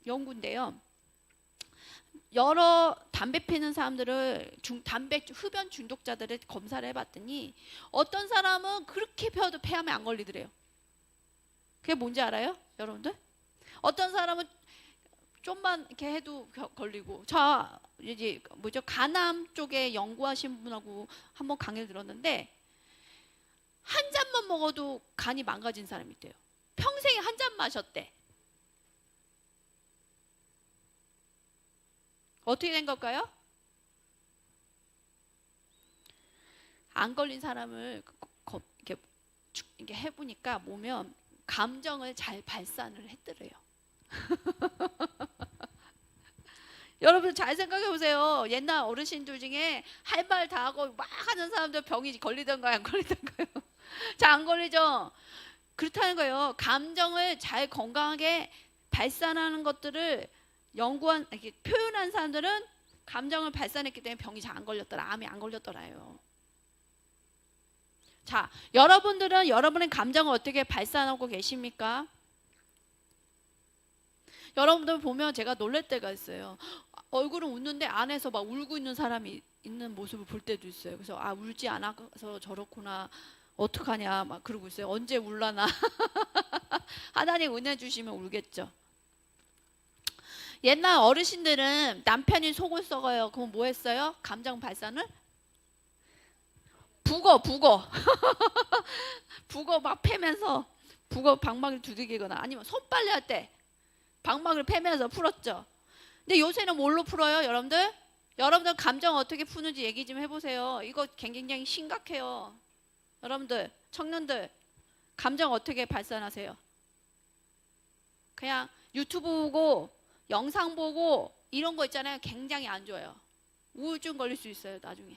연구인데요. 여러 담배 피는 사람들을 담배 흡연 중독자들을 검사를 해봤더니 어떤 사람은 그렇게 피워도 폐암에 안 걸리더래요. 그게 뭔지 알아요? 여러분들? 어떤 사람은 좀만 이렇게 해도 걸리고. 저 이제 뭐죠? 간암 쪽에 연구하신 분하고 한번 강의를 들었는데 한 잔만 먹어도 간이 망가진 사람이 있대요. 평생에 한 잔 마셨대. 어떻게 된 걸까요? 안 걸린 사람을 이렇게 해보니까 보면 감정을 잘 발산을 했더래요. 여러분 잘 생각해 보세요. 옛날 어르신들 중에 할 말 다 하고 막 하는 사람들 병이 걸리던가요, 안 걸리던가요? 잘 안 걸리죠? 그렇다는 거예요. 감정을 잘 건강하게 발산하는 것들을 연구한, 이렇게 표현한 사람들은 감정을 발산했기 때문에 병이 잘 안 걸렸더라. 암이 안 걸렸더라요. 자, 여러분들은 여러분의 감정을 어떻게 발산하고 계십니까? 여러분들 보면 제가 놀랄 때가 있어요. 얼굴은 웃는데 안에서 막 울고 있는 사람이 있는 모습을 볼 때도 있어요. 그래서 아, 울지 않아서 저렇구나. 어떡하냐 막 그러고 있어요. 언제 울라나. 하나님 은혜 주시면 울겠죠. 옛날 어르신들은 남편이 속을 썩어요. 그럼 뭐 했어요? 감정 발산을? 북어 북어 막 패면서 북어 방망이를 두들기거나 아니면 손빨래 할 때 방망이를 패면서 풀었죠. 근데 요새는 뭘로 풀어요, 여러분들? 여러분들 감정 어떻게 푸는지 얘기 좀 해보세요. 이거 굉장히 심각해요. 여러분들, 청년들, 감정 어떻게 발산하세요? 그냥 유튜브 보고 영상 보고 이런 거 있잖아요. 굉장히 안 좋아요. 우울증 걸릴 수 있어요, 나중에.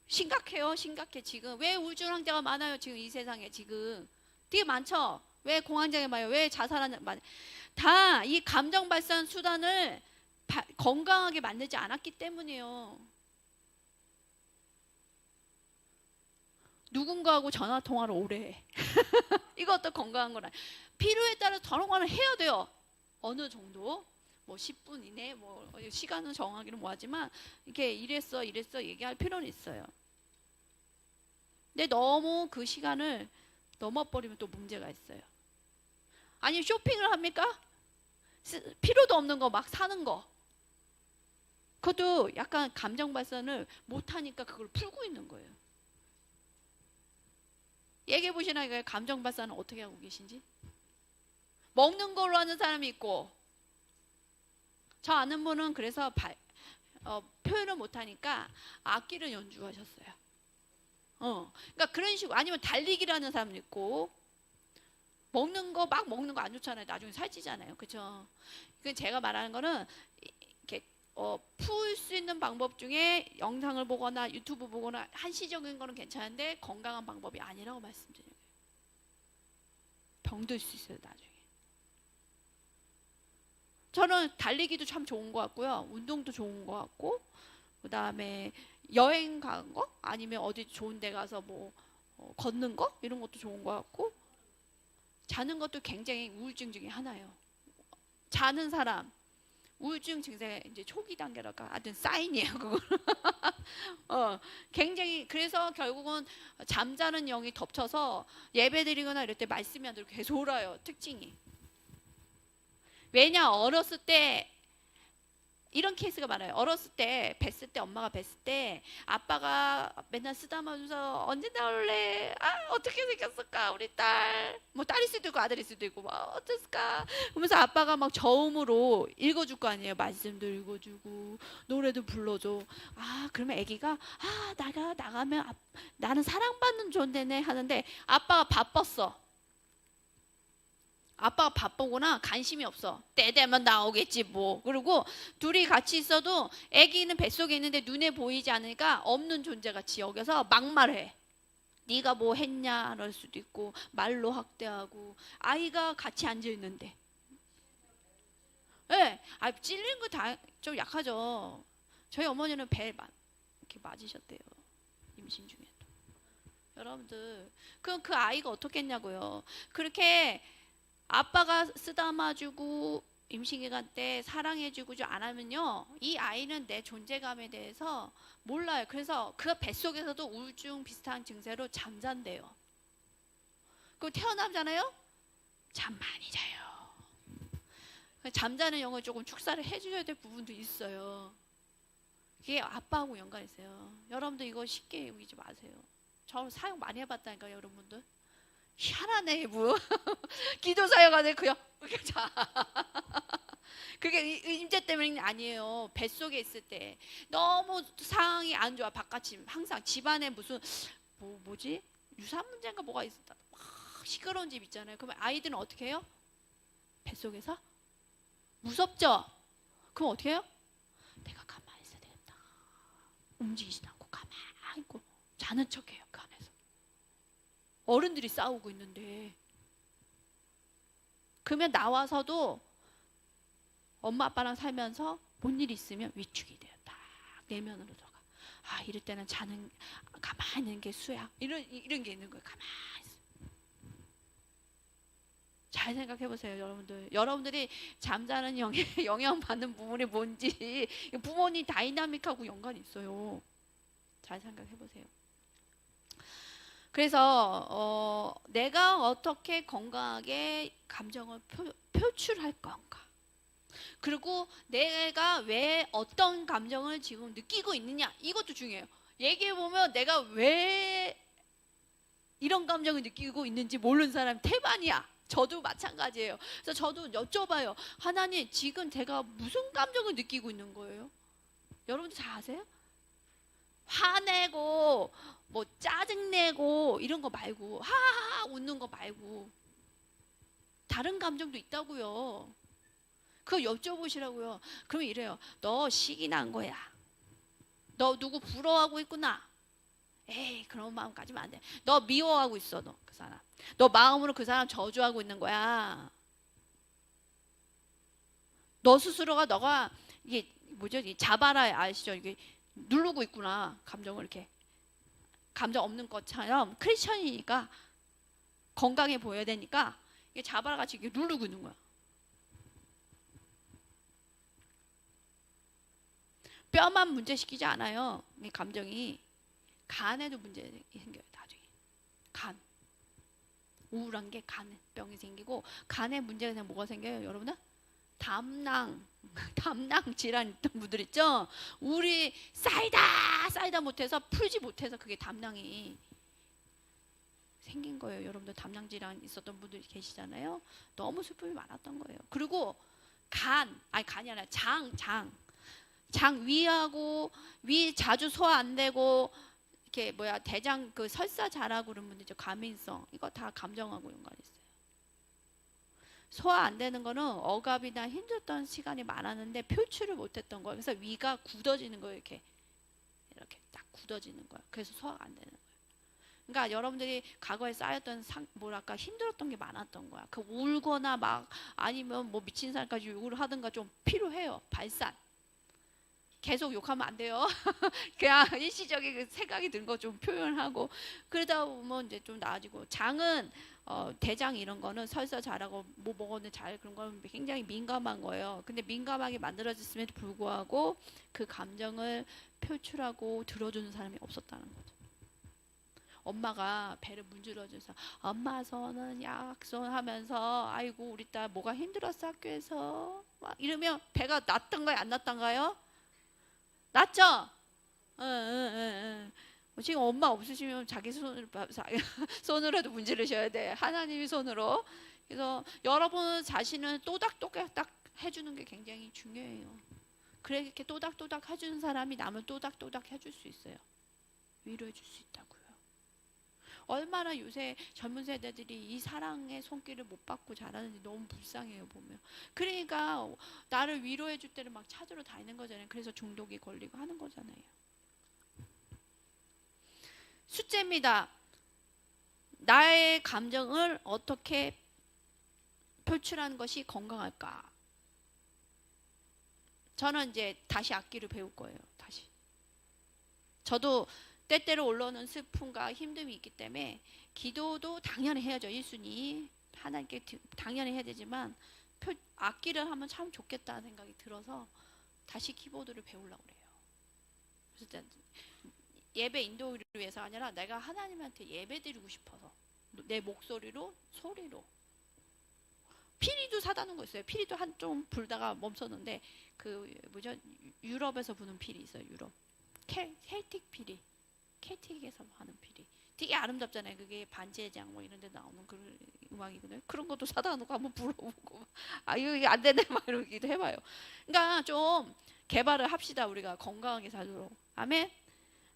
심각해요, 심각해. 지금 왜 우울증 환자가 많아요? 지금 이 세상에 지금 되게 많죠. 왜 공황장애 많아요? 왜 자살하는 많아요? 다 이 감정 발산 수단을 건강하게 만들지 않았기 때문이에요. 누군가하고 전화 통화를 오래 해. 이것도 건강한 거라. 필요에 따라 전화를 해야 돼요. 어느 정도? 뭐 10분 이내, 뭐 시간은 정하기는 뭐하지만 이렇게 이랬어 얘기할 필요는 있어요. 근데 너무 그 시간을 넘어버리면 또 문제가 있어요. 아니 쇼핑을 합니까? 필요도 없는 거 막 사는 거. 그것도 약간 감정 발산을 못하니까 그걸 풀고 있는 거예요. 얘기해 보시나요? 감정 발산은 어떻게 하고 계신지? 먹는 걸로 하는 사람이 있고, 저 아는 분은 그래서 표현을 못하니까 악기를 연주하셨어요. 그러니까 그런 식으로. 아니면 달리기라는 사람도 있고, 먹는 거 막 먹는 거 안 좋잖아요. 나중에 살찌잖아요. 그렇죠? 그 제가 말하는 거는 이렇게 풀 수 있는 방법 중에 영상을 보거나 유튜브 보거나 한시적인 거는 괜찮은데 건강한 방법이 아니라고 말씀드려요. 병들 수 있어요, 나중에. 저는 달리기도 참 좋은 것 같고요. 운동도 좋은 것 같고, 그 다음에 여행 가는 거? 아니면 어디 좋은 데 가서 뭐 걷는 거? 이런 것도 좋은 것 같고, 자는 것도 굉장히 우울증 중에 하나예요. 자는 사람, 우울증 증세 이제 초기 단계랄까 하여튼 사인이에요, 그거. 굉장히. 그래서 결국은 잠자는 영이 덮쳐서 예배드리거나 이럴 때 말씀이 안 들고 계속 울어요. 특징이. 왜냐, 어렸을 때 이런 케이스가 많아요. 어렸을 때 뵀을 때, 엄마가 뵀을 때 아빠가 맨날 쓰다마면서 언제 나올래? 아, 어떻게 생겼을까 우리 딸. 뭐 딸일 수도 있고 아들일 수도 있고 뭐 어땠을까 그러면서 아빠가 막 저음으로 읽어줄 거 아니에요. 말씀도 읽어주고 노래도 불러줘. 아, 그러면 애기가 내가 나가면 나는 사랑받는 존재네 하는데 아빠가 바빴어. 아빠가 바쁘구나, 관심이 없어. 때 되면 나오겠지 뭐. 그리고 둘이 같이 있어도 아기는 뱃속에 있는데 눈에 보이지 않으니까 없는 존재같이 여겨서 막말해. 네가 뭐 했냐 그럴 수도 있고, 말로 학대하고. 아이가 같이 앉아 있는데. 네, 찔린 거 다 좀 약하죠. 저희 어머니는 배 이렇게 맞으셨대요, 임신 중에도. 여러분들, 그럼 그 아이가 어떻게 했냐고요. 그렇게 아빠가 쓰다마주고 임신기간 때 사랑해주고 안 하면요, 이 아이는 내 존재감에 대해서 몰라요. 그래서 그 뱃속에서도 우울증 비슷한 증세로 잠잔대요. 그럼 태어나잖아요? 잠 많이 자요. 잠자는 영을 조금 축사를 해줘야 될 부분도 있어요. 이게 아빠하고 연관이 있어요. 여러분들 이거 쉽게 여기지 마세요. 저 사용 많이 해봤다니까요, 여러분들. 희한하네, 뭐. 기도 사역하네, 그냥. 자, 그게 임재 때문이 아니에요. 뱃속에 있을 때 너무 상황이 안 좋아. 바깥이 항상 집안에 무슨 뭐지? 유산 문제인가 뭐가 있었다. 막 시끄러운 집 있잖아요. 그러면 아이들은 어떻게 해요? 뱃속에서 무섭죠? 그럼 어떻게 해요? 내가 가만히 있어야 되겠다. 움직이지 않고 가만히 있고 자는 척해요, 그 안에서. 어른들이 싸우고 있는데. 그러면 나와서도 엄마 아빠랑 살면서 뭔 일이 있으면 위축이 돼요. 딱 내면으로 들어가. 이럴 때는 가만히 있는 게 수야. 이런 게 있는 거예요. 가만히 있어. 잘 생각해 보세요, 여러분들. 여러분들이 잠자는 영에 영향받는 부분이 뭔지 부모님 다이나믹하고 연관이 있어요. 잘 생각해 보세요. 그래서 내가 어떻게 건강하게 감정을 표출할 건가, 그리고 내가 왜 어떤 감정을 지금 느끼고 있느냐, 이것도 중요해요. 얘기해보면 내가 왜 이런 감정을 느끼고 있는지 모르는 사람이 태반이야. 저도 마찬가지예요. 그래서 저도 여쭤봐요. 하나님, 지금 제가 무슨 감정을 느끼고 있는 거예요? 여러분들 잘 아세요? 화내고 뭐 짜증내고 이런 거 말고, 하하하 웃는 거 말고 다른 감정도 있다고요. 그거 여쭤보시라고요. 그러면 이래요. 너 시기 난 거야. 너 누구 부러워하고 있구나. 에이, 그런 마음까지는 안 돼. 너 미워하고 있어, 너 그 사람. 너 마음으로 그 사람 저주하고 있는 거야. 너 스스로가 너가 이게 뭐죠? 자바라 아시죠? 이게 누르고 있구나, 감정을. 이렇게 감정 없는 것처럼 크리스천이니까 건강해 보여야 되니까 이게 자바라 같이 이렇게 누르고 있는 거야. 뼈만 문제시키지 않아요. 이 감정이 간에도 문제 생겨요. 나중에 간, 우울한 게 간병이 생기고, 간에 문제가 생기면 뭐가 생겨요, 여러분은? 담낭 질환 있던 분들 있죠. 우리 쌓이다 못해서 풀지 못해서 그게 담낭이 생긴 거예요. 여러분들 담낭 질환 있었던 분들이 계시잖아요. 너무 슬픔이 많았던 거예요. 그리고 간이 아니라 장 장 위하고 위 자주 소화 안 되고 이렇게 대장 그 설사 잘하고 그런 분들 있죠. 과민성 이거 다 감정하고 연관이 있어요. 소화 안 되는 거는 억압이나 힘들었던 시간이 많았는데 표출을 못했던 거예요. 그래서 위가 굳어지는 거예요. 이렇게 딱 굳어지는 거예요. 그래서 소화가 안 되는 거예요. 그러니까 여러분들이 과거에 쌓였던 뭐랄까 힘들었던 게 많았던 거야. 그 울거나 막 아니면 뭐 미친 사람까지 욕을 하든가 좀 필요해요. 발산. 계속 욕하면 안 돼요. 그냥 일시적인 그 생각이 든 거 좀 표현하고 그러다 보면 이제 좀 나아지고 장은 대장 이런 거는 설사 잘하고 뭐 먹었는데 잘 그런 거는 굉장히 민감한 거예요. 근데 민감하게 만들어졌음에도 불구하고 그 감정을 표출하고 들어주는 사람이 없었다는 거죠. 엄마가 배를 문질러줘서 엄마 손은 약손 하면서 아이고 우리 딸 뭐가 힘들었어 학교에서 막 이러면 배가 났던가요 안 났던가요? 났죠? 응, 응, 응, 응. 지금 엄마 없으시면 자기 손으로도 문지르셔야 돼. 하나님의 손으로. 그래서 여러분 자신은 또닥또닥 해주는 게 굉장히 중요해요. 그렇게 또닥또닥 해주는 사람이 남을 또닥또닥 해줄 수 있어요. 위로해 줄 수 있다고요. 얼마나 요새 젊은 세대들이 이 사랑의 손길을 못 받고 자라는지 너무 불쌍해요 보면. 그러니까 나를 위로해 줄 때를 막 찾으러 다니는 거잖아요. 그래서 중독이 걸리고 하는 거잖아요. 숫째입니다. 나의 감정을 어떻게 표출하는 것이 건강할까? 저는 이제 다시 악기를 배울 거예요. 다시. 저도 때때로 올라오는 슬픔과 힘듦이 있기 때문에 기도도 당연히 해야죠. 1순위 하나님께 당연히 해야 되지만 악기를 하면 참 좋겠다는 생각이 들어서 다시 키보드를 배우려고 그래요. 그래서 예배 인도를 위해서 아니라 내가 하나님한테 예배 드리고 싶어서 내 목소리로 소리로. 피리도 사다 놓은 거 있어요. 피리도 좀 불다가 멈췄는데 그 뭐죠? 유럽에서 부는 피리 있어요. 유럽 켈틱 피리. 켈틱에서 하는 피리 되게 아름답잖아요. 그게 반지의 장 뭐 이런 데 나오는 그 음악이거든요. 그런 것도 사다 놓고 한번 불러보고 아 이거 안 되네 막 이러기도 해봐요. 그러니까 좀 개발을 합시다. 우리가 건강하게 살도록. 아멘.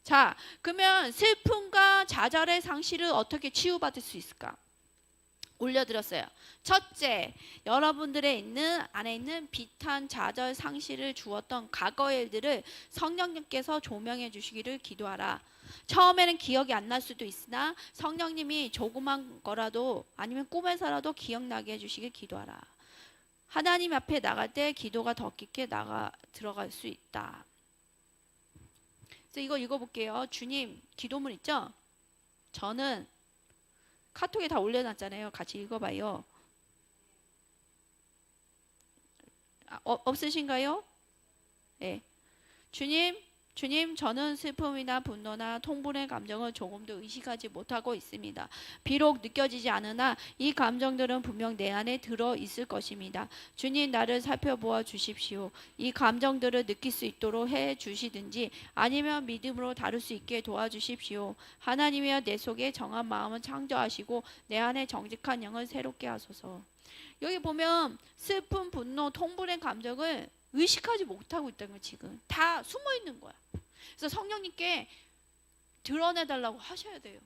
자, 그러면 슬픔과 좌절의 상실을 어떻게 치유받을 수 있을까? 올려드렸어요. 첫째, 여러분들의 안에 있는 비탄, 좌절, 상실을 주었던 과거의 일들을 성령님께서 조명해 주시기를 기도하라. 처음에는 기억이 안 날 수도 있으나 성령님이 조그만 거라도 아니면 꿈에서라도 기억나게 해주시길 기도하라. 하나님 앞에 나갈 때 기도가 더 깊게 들어갈 수 있다. 그래서 이거 읽어볼게요. 주님 기도문 있죠? 저는 카톡에 다 올려놨잖아요. 같이 읽어봐요. 없으신가요? 네. 주님, 저는 슬픔이나 분노나 통분의 감정을 조금도 의식하지 못하고 있습니다. 비록 느껴지지 않으나 이 감정들은 분명 내 안에 들어 있을 것입니다. 주님, 나를 살펴보아 주십시오. 이 감정들을 느낄 수 있도록 해 주시든지 아니면 믿음으로 다룰 수 있게 도와주십시오. 하나님이여 내 속에 정한 마음을 창조하시고 내 안에 정직한 영을 새롭게 하소서. 여기 보면 슬픔, 분노, 통분의 감정을 의식하지 못하고 있다는 거 지금 다 숨어 있는 거야. 그래서 성령님께 드러내달라고 하셔야 돼요.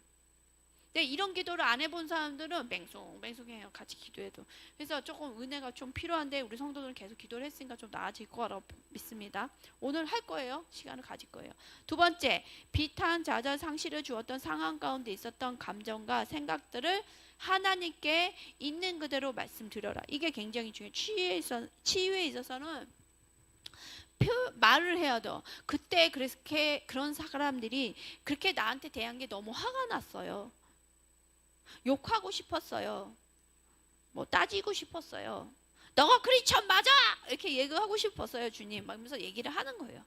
근데 이런 기도를 안 해본 사람들은 맹송맹송해요. 같이 기도해도. 그래서 조금 은혜가 좀 필요한데 우리 성도들은 계속 기도를 했으니까 좀 나아질 거라고 믿습니다. 오늘 할 거예요. 시간을 가질 거예요. 두 번째, 비탄, 좌절, 상실을 주었던 상황 가운데 있었던 감정과 생각들을 하나님께 있는 그대로 말씀드려라. 이게 굉장히 중요해요. 치유에 있어서는 말을 해야 돼. 그때 그런 사람들이 그렇게 나한테 대한 게 너무 화가 났어요. 욕하고 싶었어요. 뭐 따지고 싶었어요. 너가 크리스천 맞아! 이렇게 얘기하고 싶었어요. 주님. 막 이러면서 얘기를 하는 거예요.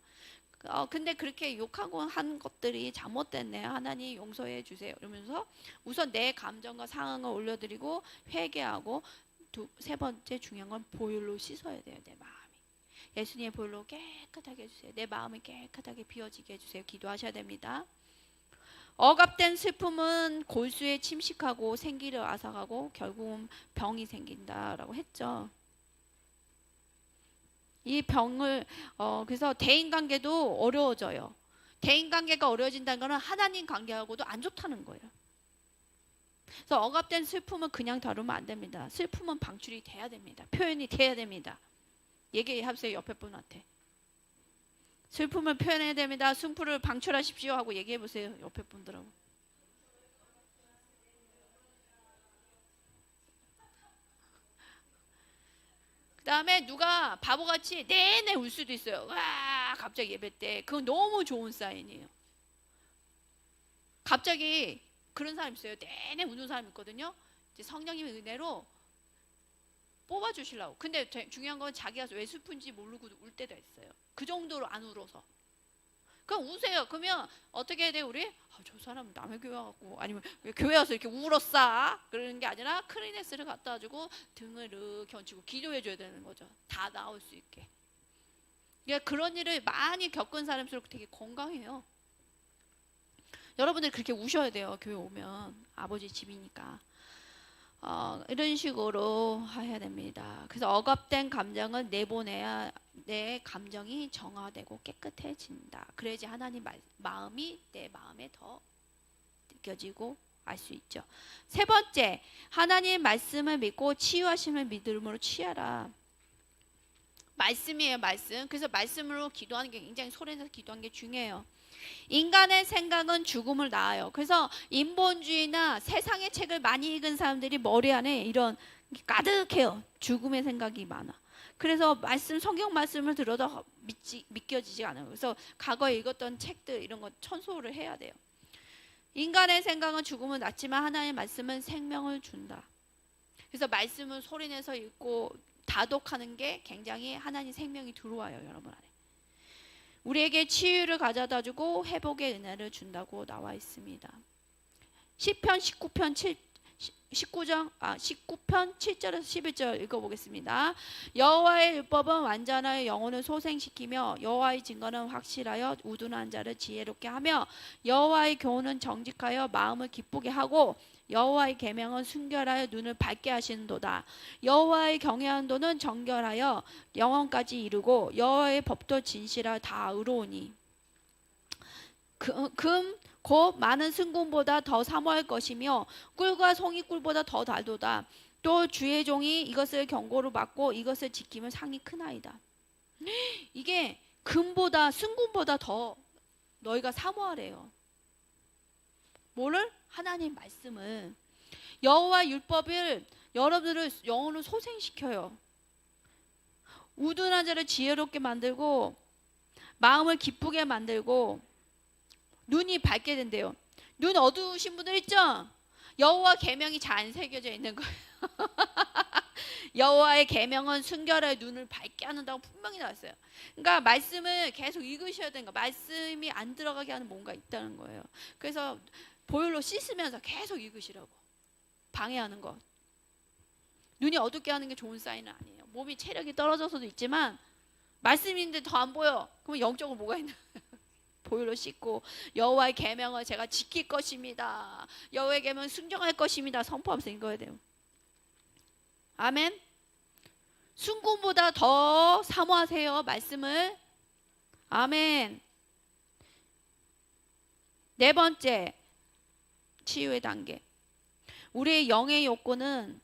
근데 그렇게 욕하고 한 것들이 잘못됐네. 하나님 용서해 주세요. 이러면서 우선 내 감정과 상황을 올려드리고 회개하고 세 번째 중요한 건 보혈로 씻어야 돼요. 내 마음이. 예수님의 보혈로 깨끗하게 해주세요. 내 마음을 깨끗하게 비워지게 해주세요. 기도하셔야 됩니다. 억압된 슬픔은 골수에 침식하고 생기를 앗아가고 결국은 병이 생긴다라고 했죠. 이 병을 그래서 대인 관계도 어려워져요. 대인 관계가 어려워진다는 것은 하나님 관계하고도 안 좋다는 거예요. 그래서 억압된 슬픔은 그냥 다루면 안 됩니다. 슬픔은 방출이 돼야 됩니다. 표현이 돼야 됩니다. 얘기해보세요. 옆에 분한테. 슬픔을 표현해야 됩니다. 슬픔을 방출하십시오 하고 얘기해보세요. 옆에 분들하고. 그 다음에 누가 바보같이 내내 울 수도 있어요. 와, 갑자기 예배 때. 그건 너무 좋은 사인이에요. 갑자기 그런 사람 있어요. 내내 우는 사람 있거든요. 이제 성령님의 은혜로 뽑아주시려고. 근데 중요한 건 자기가 왜 슬픈지 모르고 울 때가 있어요. 그 정도로 안 울어서. 그럼 우세요. 그러면 어떻게 해야 돼요, 우리? 저 사람 남의 교회 와갖고, 아니면 왜 교회 와서 이렇게 울었어? 그러는 게 아니라 크리네스를 갖다 주고 등을 이렇게 얹히고 기도해줘야 되는 거죠. 다 나올 수 있게. 그러니까 그런 일을 많이 겪은 사람일수록 되게 건강해요. 여러분들 그렇게 우셔야 돼요. 교회 오면. 아버지 집이니까. 이런 식으로 해야 됩니다. 그래서 억압된 감정은 내보내야 내 감정이 정화되고 깨끗해진다. 그래야지 하나님 마음이 내 마음에 더 느껴지고 알 수 있죠. 세 번째, 하나님 말씀을 믿고 치유하심을 믿음으로 취하라. 말씀이에요, 말씀. 그래서 말씀으로 기도하는 게 굉장히 소리내서 기도하는 게 중요해요. 인간의 생각은 죽음을 낳아요. 그래서 인본주의나 세상의 책을 많이 읽은 사람들이 머리 안에 이런 가득해요. 죽음의 생각이 많아. 그래서 성경 말씀을 들어도 믿겨지지 않아요. 그래서 과거에 읽었던 책들 이런 거 천소를 해야 돼요. 인간의 생각은 죽음을 낳지만 하나님의 말씀은 생명을 준다. 그래서 말씀을 소리내서 읽고 다독하는 게 굉장히 하나님 생명이 들어와요, 여러분 안에. 우리에게 치유를 가져다 주고 회복의 은혜를 준다고 나와 있습니다. 시편 19편 7절에서 11절 읽어보겠습니다. 여호와의 율법은 완전하여 영혼을 소생시키며 여호와의 증거는 확실하여 우둔한 자를 지혜롭게 하며 여호와의 교훈은 정직하여 마음을 기쁘게 하고 여호와의 계명은 순결하여 눈을 밝게 하시는도다. 여호와의 경외한도는 정결하여 영원까지 이르고 여호와의 법도 진실하여 다 의로우니 금 곧 많은 승금보다 더 사모할 것이며 꿀과 송이꿀보다 더 달도다. 또 주의 종이 이것을 경고로 받고 이것을 지키면 상이 크나이다. 이게 금보다 승금보다 더 너희가 사모하래요. 뭐를? 하나님 말씀을. 여호와 율법을 여러분들을 영혼을 소생시켜요. 우둔한 자를 지혜롭게 만들고 마음을 기쁘게 만들고 눈이 밝게 된대요. 눈 어두우신 분들 있죠? 여호와 계명이 잘 안 새겨져 있는 거예요. 여호와의 계명은 순결하여 눈을 밝게 하는다고 분명히 나왔어요. 그러니까 말씀을 계속 읽으셔야 되는 거. 말씀이 안 들어가게 하는 뭔가 있다는 거예요. 그래서 보혈로 씻으면서 계속 읽으시라고. 방해하는 것. 눈이 어둡게 하는 게 좋은 사인은 아니에요. 몸이 체력이 떨어져서도 있지만 말씀인데 더 안 보여. 그럼 영적으로 뭐가 있나? 보혈로 씻고 여호와의 계명을 제가 지킬 것입니다. 여호와의 계명은 순종할 것입니다. 선포하면서 읽어야 돼요. 아멘. 순금보다 더 사모하세요. 말씀을. 아멘. 네 번째 치유의 단계. 우리의 영의 욕구는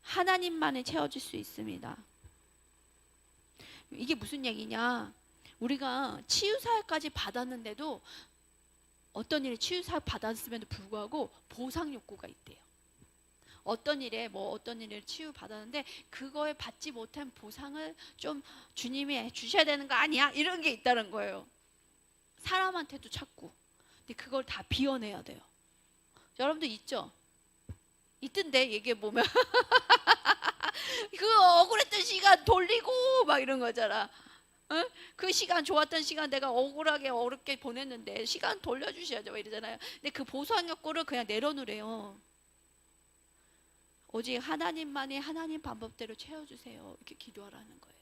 하나님만이 채워줄 수 있습니다. 이게 무슨 얘기냐? 우리가 치유사역까지 받았는데도 어떤 일에 치유사역 받았음에도 불구하고 보상 욕구가 있대요. 어떤 일에 어떤 일을 치유 받았는데 그거에 받지 못한 보상을 좀 주님이 주셔야 되는 거 아니야? 이런 게 있다는 거예요. 사람한테도 찾고. 근데 그걸 다 비워내야 돼요. 여러분들 있죠? 있던데 얘기해 보면 그 억울했던 시간 돌리고 막 이런 거잖아. 응? 그 시간 좋았던 시간 내가 억울하게 어렵게 보냈는데 시간 돌려주셔야죠 이러잖아요. 근데 그 보상 욕구를 그냥 내려놓으래요. 오직 하나님만이 하나님 방법대로 채워주세요. 이렇게 기도하라는 거예요.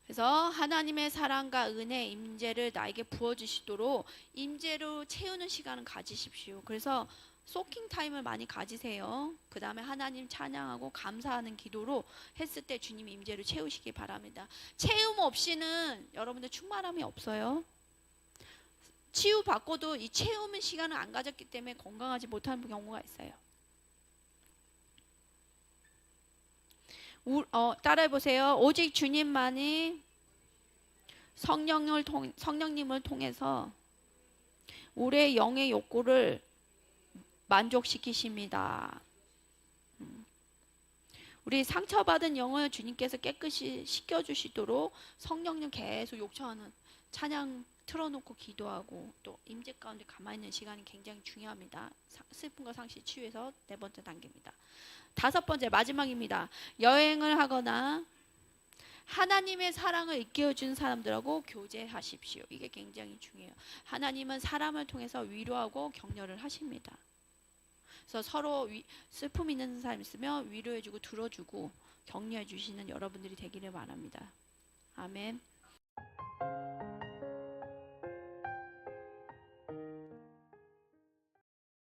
그래서 하나님의 사랑과 은혜, 임재를 나에게 부어주시도록 임재로 채우는 시간을 가지십시오. 그래서 소킹 타임을 많이 가지세요. 그 다음에 하나님 찬양하고 감사하는 기도로 했을 때 주님 임재를 채우시기 바랍니다. 채움 없이는 여러분들 충만함이 없어요. 치유 받고도 이 채우는 시간을 안 가졌기 때문에 건강하지 못하는 경우가 있어요. 따라해 보세요. 오직 주님만이 성령님을 통해서 우리의 영의 욕구를 만족시키십니다. 우리 상처받은 영을 주님께서 깨끗이 씻겨주시도록 성령님 계속 요청하는 찬양 틀어놓고 기도하고 또 임재 가운데 가만히 있는 시간이 굉장히 중요합니다. 슬픔과 상실 치유에서 네 번째 단계입니다. 다섯 번째 마지막입니다. 여행을 하거나 하나님의 사랑을 일깨워준 사람들하고 교제하십시오. 이게 굉장히 중요해요. 하나님은 사람을 통해서 위로하고 격려를 하십니다. 그래서 서로 슬픔 있는 사람 있으면 위로해주고 들어주고 격려해 주시는 여러분들이 되기를 바랍니다. 아멘.